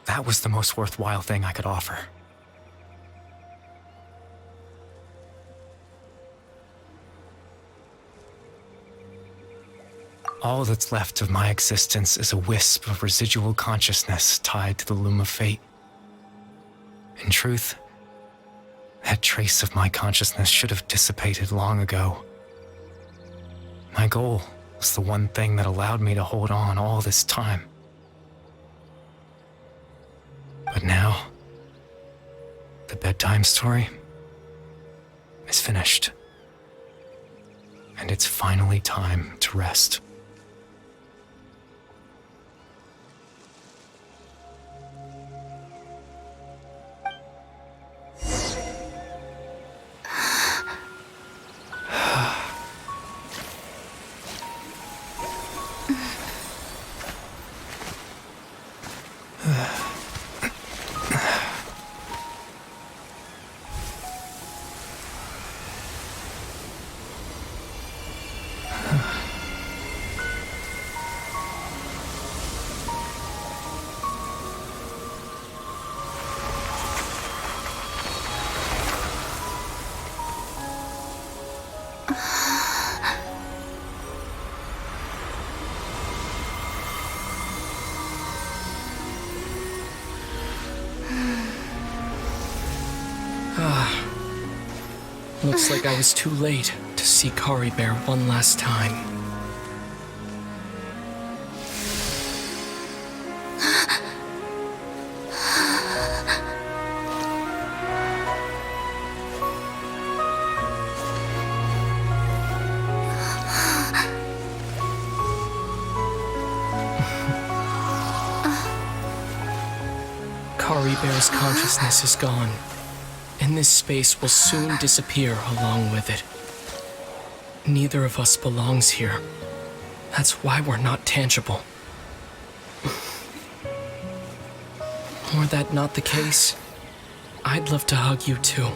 [SPEAKER 10] that was the most worthwhile thing I could offer. All that's left of my existence is a wisp of residual consciousness tied to the loom of fate. In truth, that trace of my consciousness should have dissipated long ago. My goal was the one thing that allowed me to hold on all this time. But now, the bedtime story is finished. And it's finally time to rest.
[SPEAKER 9] Looks like I was too late to see Caribert one last time. Caribert's consciousness is gone, and this space will soon disappear along with it. Neither of us belongs here. That's why we're not tangible. Were that not the case, I'd love to hug you too.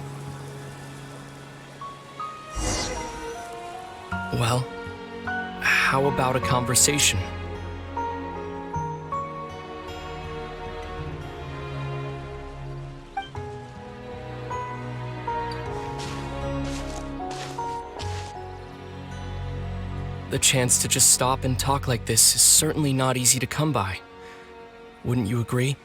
[SPEAKER 9] Well, how about a conversation? The chance to just stop and talk like this is certainly not easy to come by. Wouldn't you agree?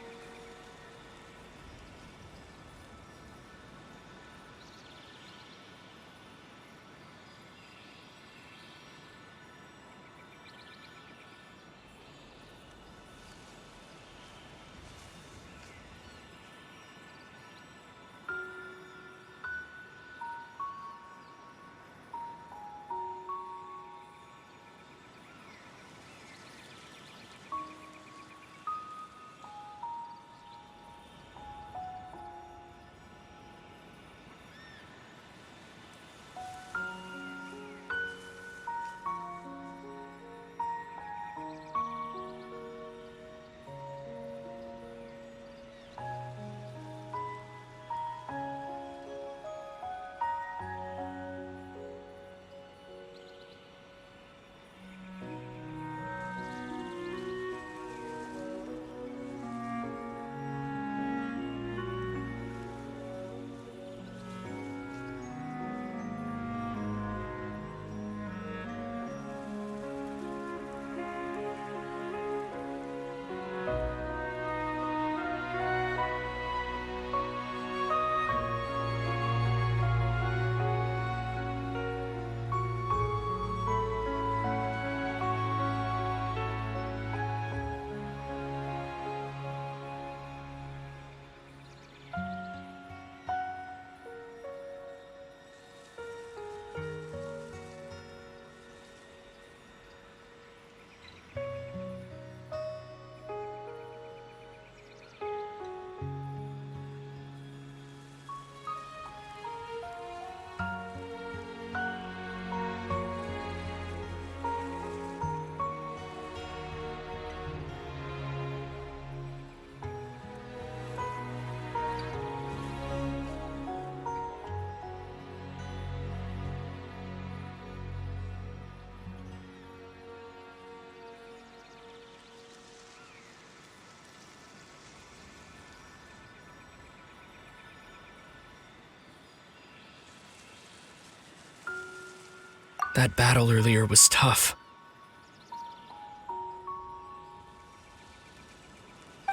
[SPEAKER 9] That battle earlier was tough.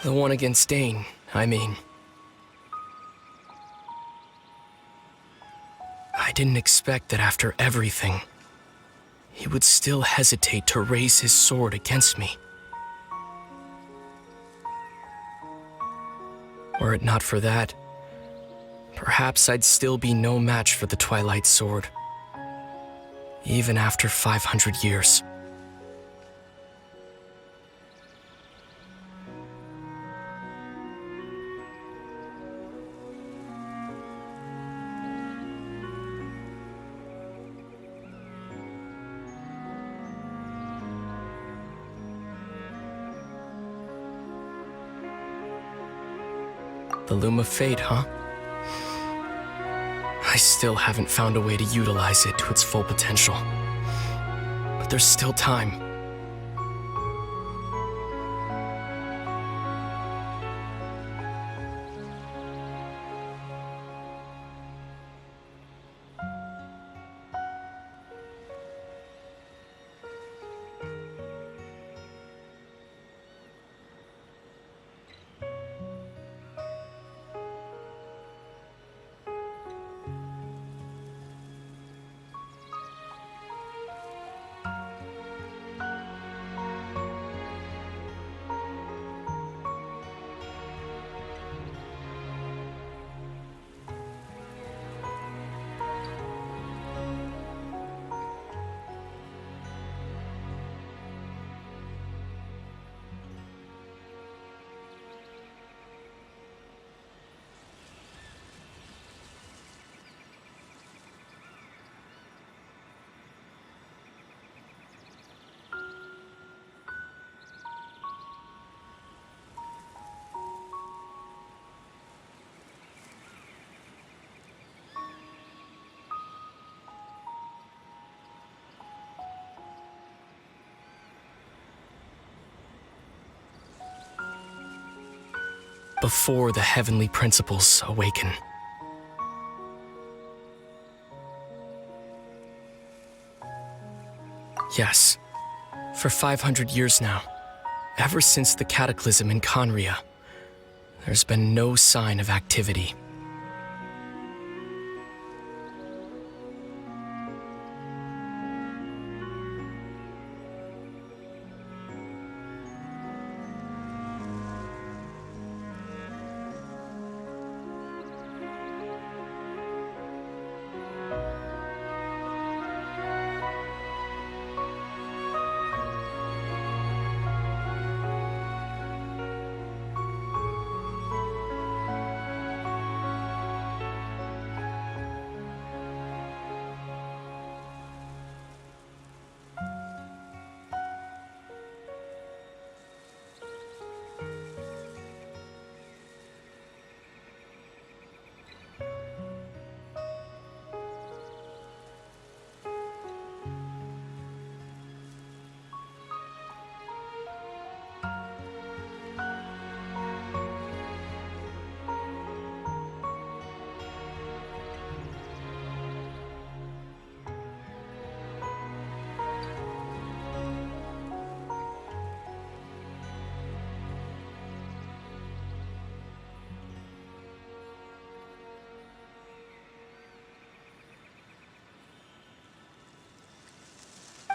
[SPEAKER 9] The one against Dane, I mean. I didn't expect that after everything, he would still hesitate to raise his sword against me. Were it not for that, perhaps I'd still be no match for the Twilight Sword, even after 500 years. The Loom of Fate, huh? I still haven't found a way to utilize it to its full potential. But there's still time. Before the heavenly principles awaken. Yes, for 500 years now, ever since the cataclysm in Conria, there's been no sign of activity.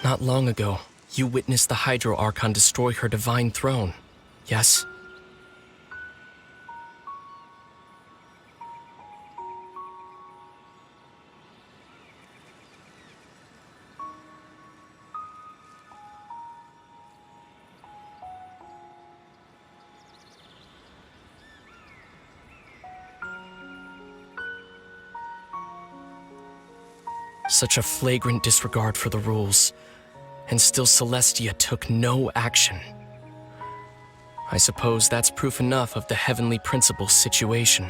[SPEAKER 9] Not long ago, you witnessed the Hydro Archon destroy her divine throne, yes? Such a flagrant disregard for the rules, and still Celestia took no action. I suppose that's proof enough of the Heavenly Principle's situation.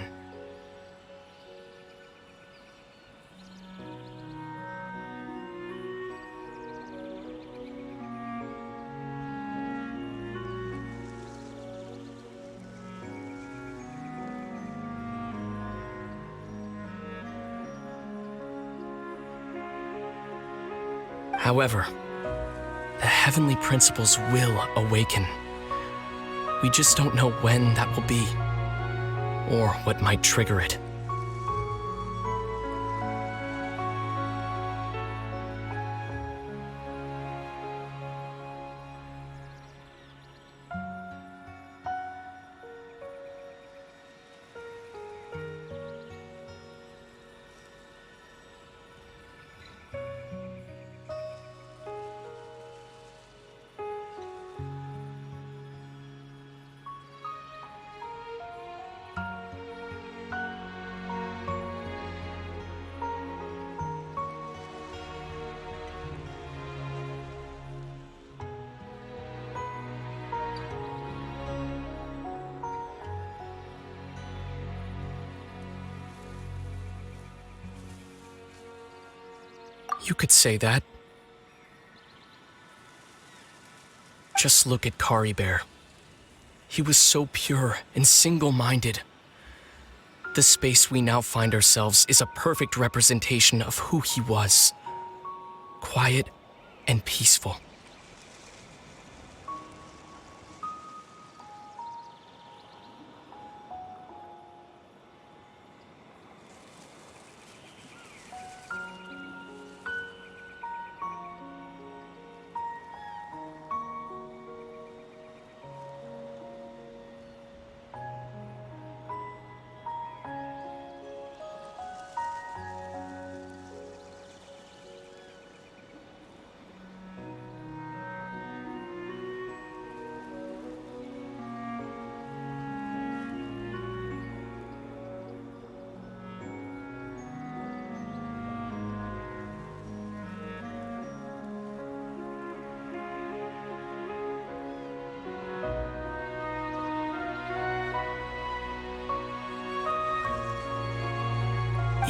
[SPEAKER 9] However, the heavenly principles will awaken. We just don't know when that will be, or what might trigger it. You could say that. Just look at Caribert. He was so pure and single-minded. The space we now find ourselves is a perfect representation of who he was. Quiet and peaceful.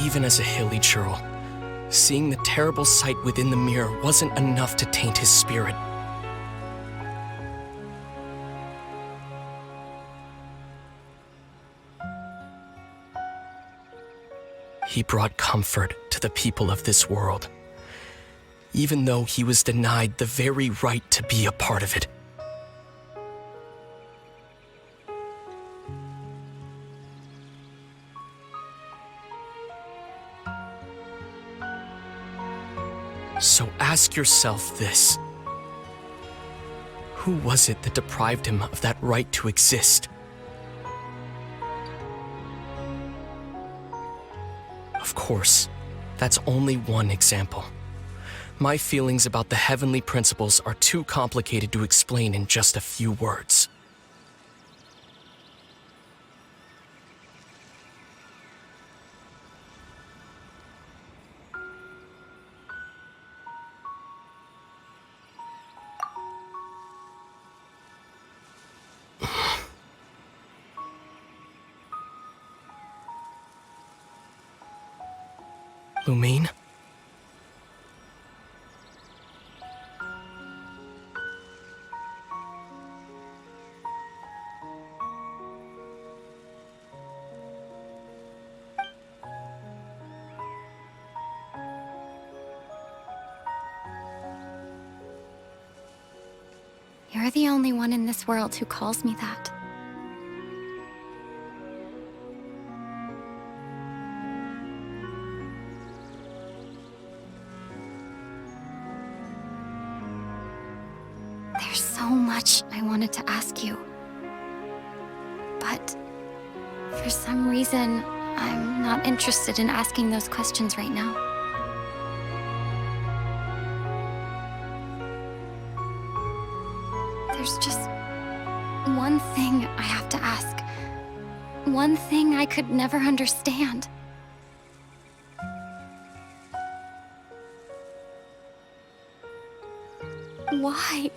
[SPEAKER 9] Even as a hilly churl, seeing the terrible sight within the mirror wasn't enough to taint his spirit. He brought comfort to the people of this world, even though he was denied the very right to be a part of it. So ask yourself this. Who was it that deprived him of that right to exist? Of course, that's only one example. My feelings about the heavenly principles are too complicated to explain in just a few words. Lumine?
[SPEAKER 11] You're the only one in this world who calls me that. There's so much I wanted to ask you. But for some reason, I'm not interested in asking those questions right now. There's just one thing I have to ask. One thing I could never understand. Why?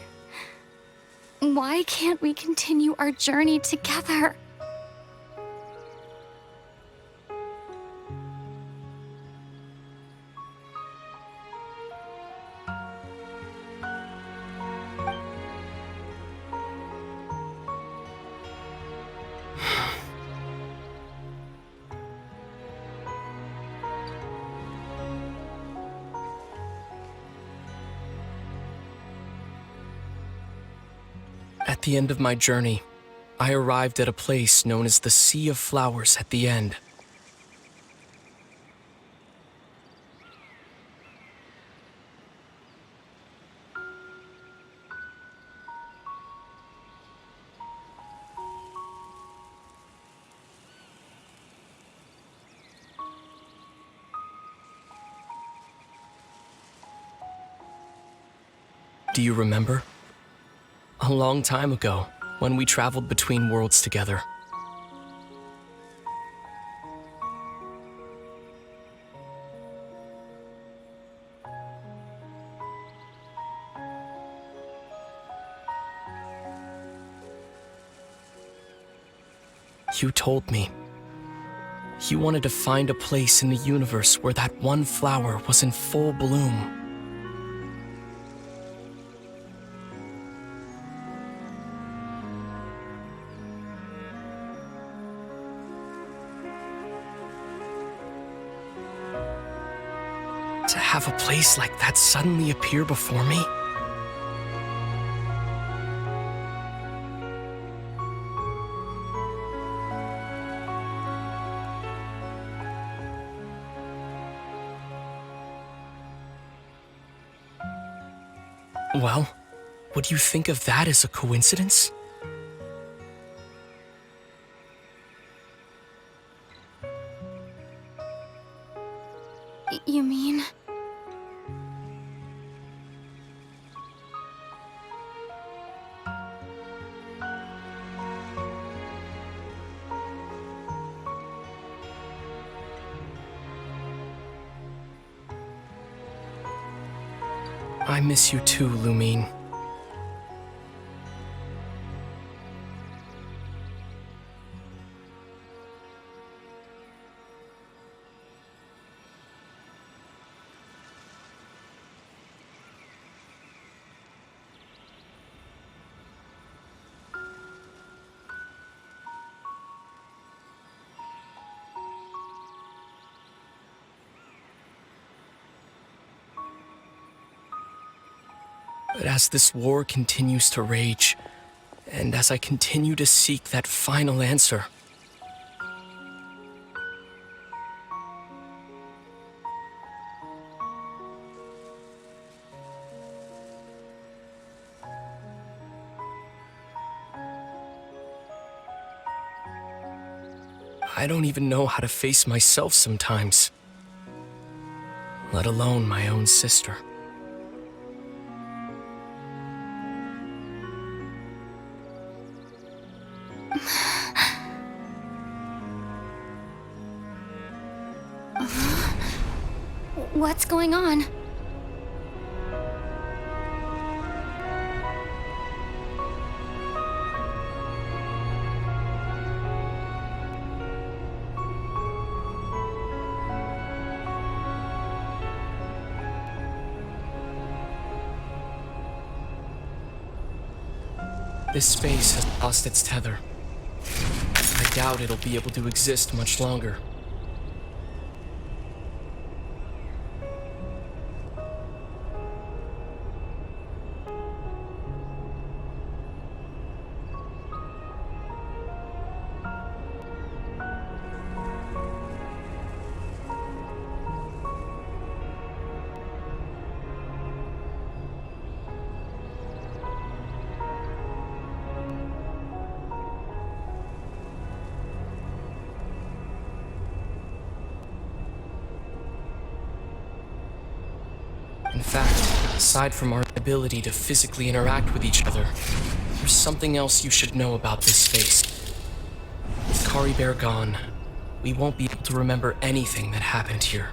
[SPEAKER 11] Why can't we continue our journey together?
[SPEAKER 9] At the end of my journey, I arrived at a place known as the Sea of Flowers at the end. Do you remember? A long time ago, when we traveled between worlds together. You told me you wanted to find a place in the universe where that one flower was in full bloom. To have a place like that suddenly appear before me? Well, would you think of that as a coincidence?
[SPEAKER 11] You mean?
[SPEAKER 9] I miss you too, Lumine. But as this war continues to rage, and as I continue to seek that final answer, I don't even know how to face myself sometimes, let alone my own sister.
[SPEAKER 11] What's going on?
[SPEAKER 9] This space has lost its tether. I doubt it'll be able to exist much longer. In fact, aside from our ability to physically interact with each other, there's something else you should know about this space. With Caribert gone, we won't be able to remember anything that happened here.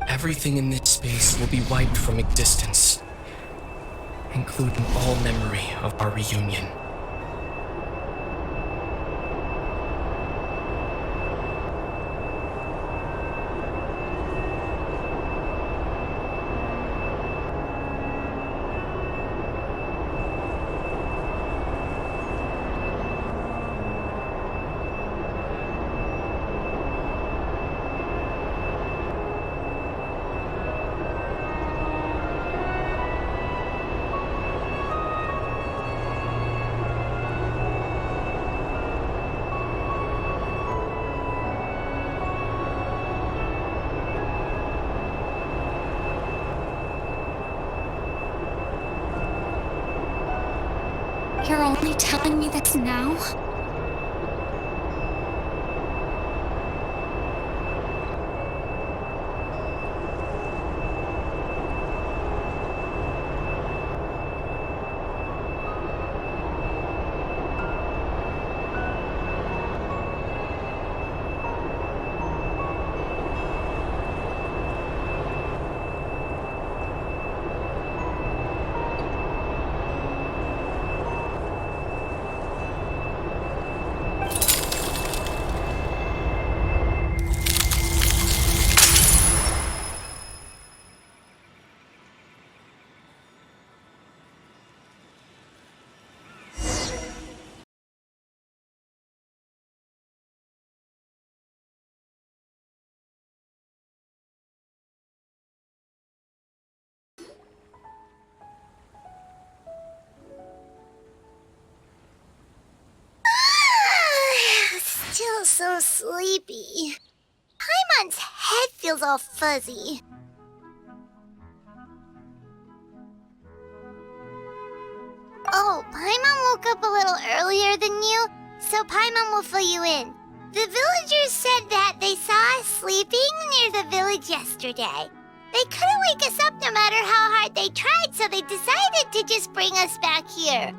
[SPEAKER 9] Everything in this space will be wiped from existence, including all memory of our reunion.
[SPEAKER 11] only telling me this now?
[SPEAKER 2] Still so sleepy. Paimon's head feels all fuzzy. Oh, Paimon woke up a little earlier than you, so Paimon will fill you in. The villagers said that they saw us sleeping near the village yesterday. They couldn't wake us up no matter how hard they tried, so they decided to just bring us back here.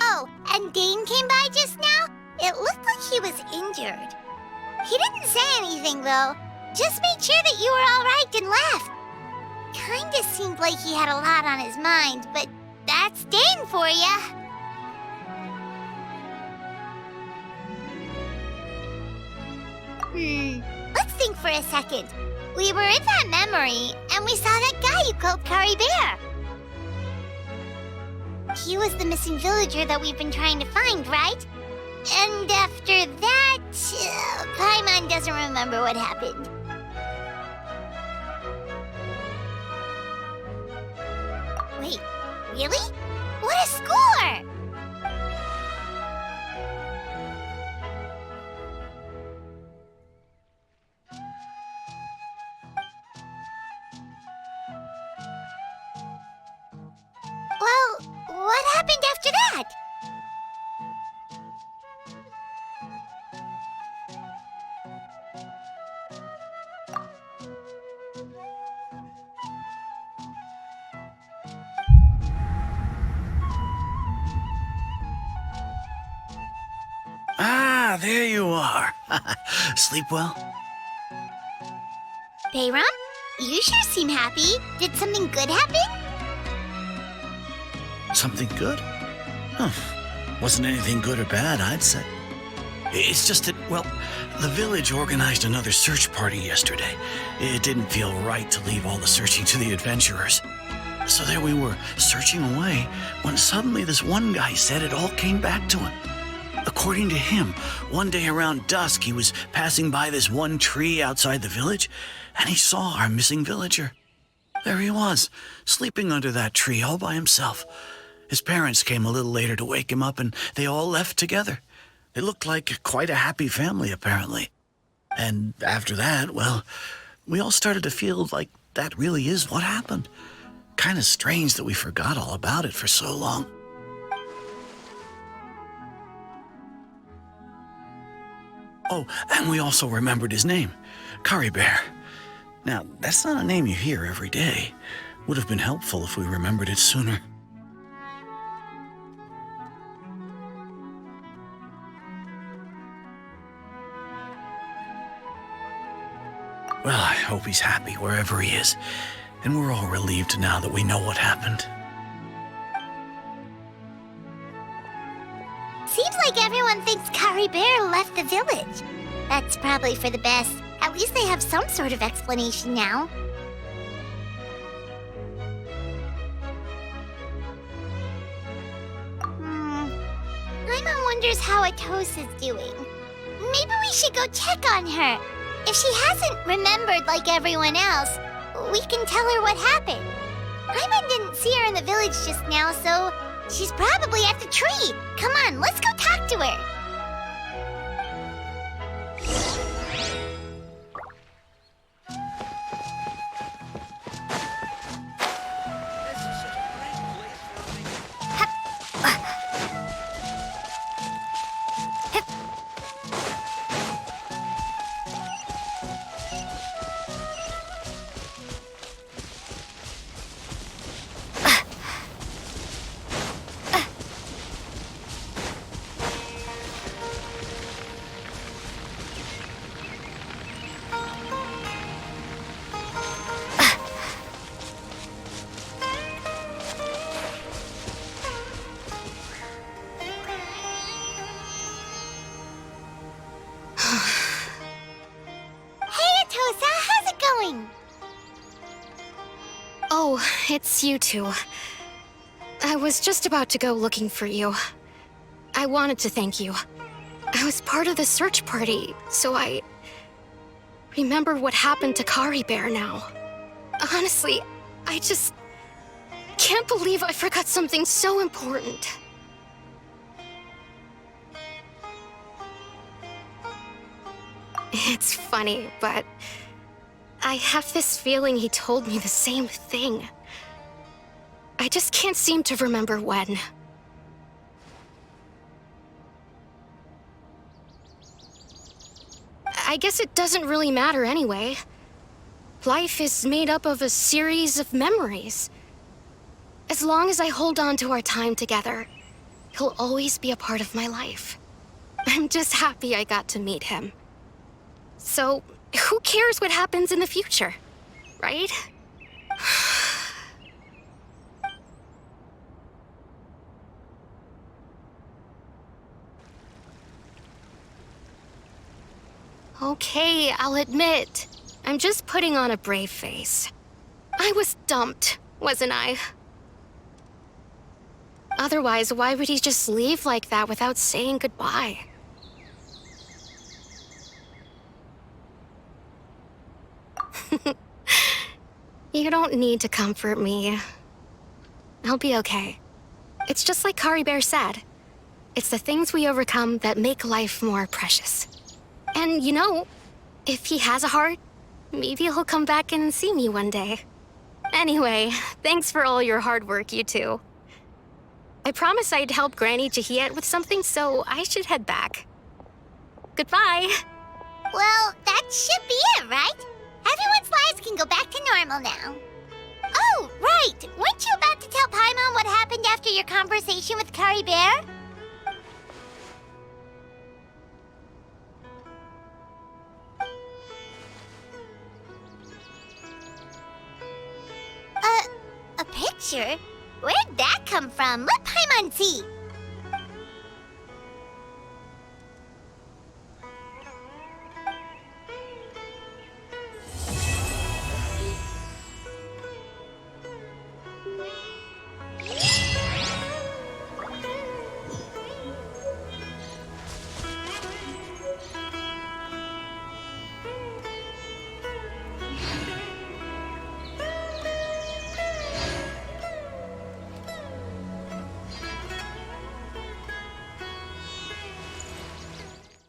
[SPEAKER 2] Oh, and Dane came by just now. It looked like he was injured. He didn't say anything, though. Just made sure that you were all right and left. Kinda seemed like he had a lot on his mind, but that's Dane for ya. Let's think for a second. We were in that memory, and we saw that guy you called Caribert. He was the missing villager that we've been trying to find, right? And after that, Paimon doesn't remember what happened. Wait, really? What a score! Well, what happened after that?
[SPEAKER 4] Ah, there you are. Sleep well?
[SPEAKER 2] Bayram, you sure seem happy. Did something good happen?
[SPEAKER 4] Something good? Huh. Wasn't anything good or bad, I'd say. It's just that, well, the village organized another search party yesterday. It didn't feel right to leave all the searching to the adventurers. So there we were, searching away, when suddenly this one guy said it all came back to him. According to him, one day around dusk, he was passing by this one tree outside the village, and he saw our missing villager. There he was, sleeping under that tree all by himself. His parents came a little later to wake him up, and they all left together. They looked like quite a happy family, apparently. And after that, well, we all started to feel like that really is what happened. Kind of strange that we forgot all about it for so long. Oh, and we also remembered his name, Caribert. Now, that's not a name you hear every day. Would have been helpful if we remembered it sooner. Well, I hope he's happy wherever he is, and we're all relieved now that we know what happened.
[SPEAKER 2] Seems like everyone thinks Caribert left the village. That's probably for the best. At least they have some sort of explanation now. Paimon wonders how Atossa's doing. Maybe we should go check on her. If she hasn't remembered like everyone else, we can tell her what happened. Paimon didn't see her in the village just now, so she's probably at the tree. Come on, let's go talk to her. Atossa. How's it going?
[SPEAKER 6] Oh, it's you two. I was just about to go looking for you. I wanted to thank you. I was part of the search party, so I remember what happened to Caribert now. Honestly, I just can't believe I forgot something so important. It's funny, but I have this feeling he told me the same thing. I just can't seem to remember when. I guess it doesn't really matter anyway. Life is made up of a series of memories. As long as I hold on to our time together, he'll always be a part of my life. I'm just happy I got to meet him. So, who cares what happens in the future, right? Okay, I'll admit, I'm just putting on a brave face. I was dumped, wasn't I? Otherwise, why would he just leave like that without saying goodbye? You don't need to comfort me. I'll be okay. It's just like Caribert said. It's the things we overcome that make life more precious. And you know, if he has a heart, maybe he'll come back and see me one day. Anyway, thanks for all your hard work, you two. I promised I'd help Granny Jahiet with something, so I should head back. Goodbye.
[SPEAKER 2] Well, that should be it, right? Everyone's lives can go back to normal now. Oh, right! Weren't you about to tell Paimon what happened after your conversation with Caribert? A picture? Where'd that come from? Let Paimon see.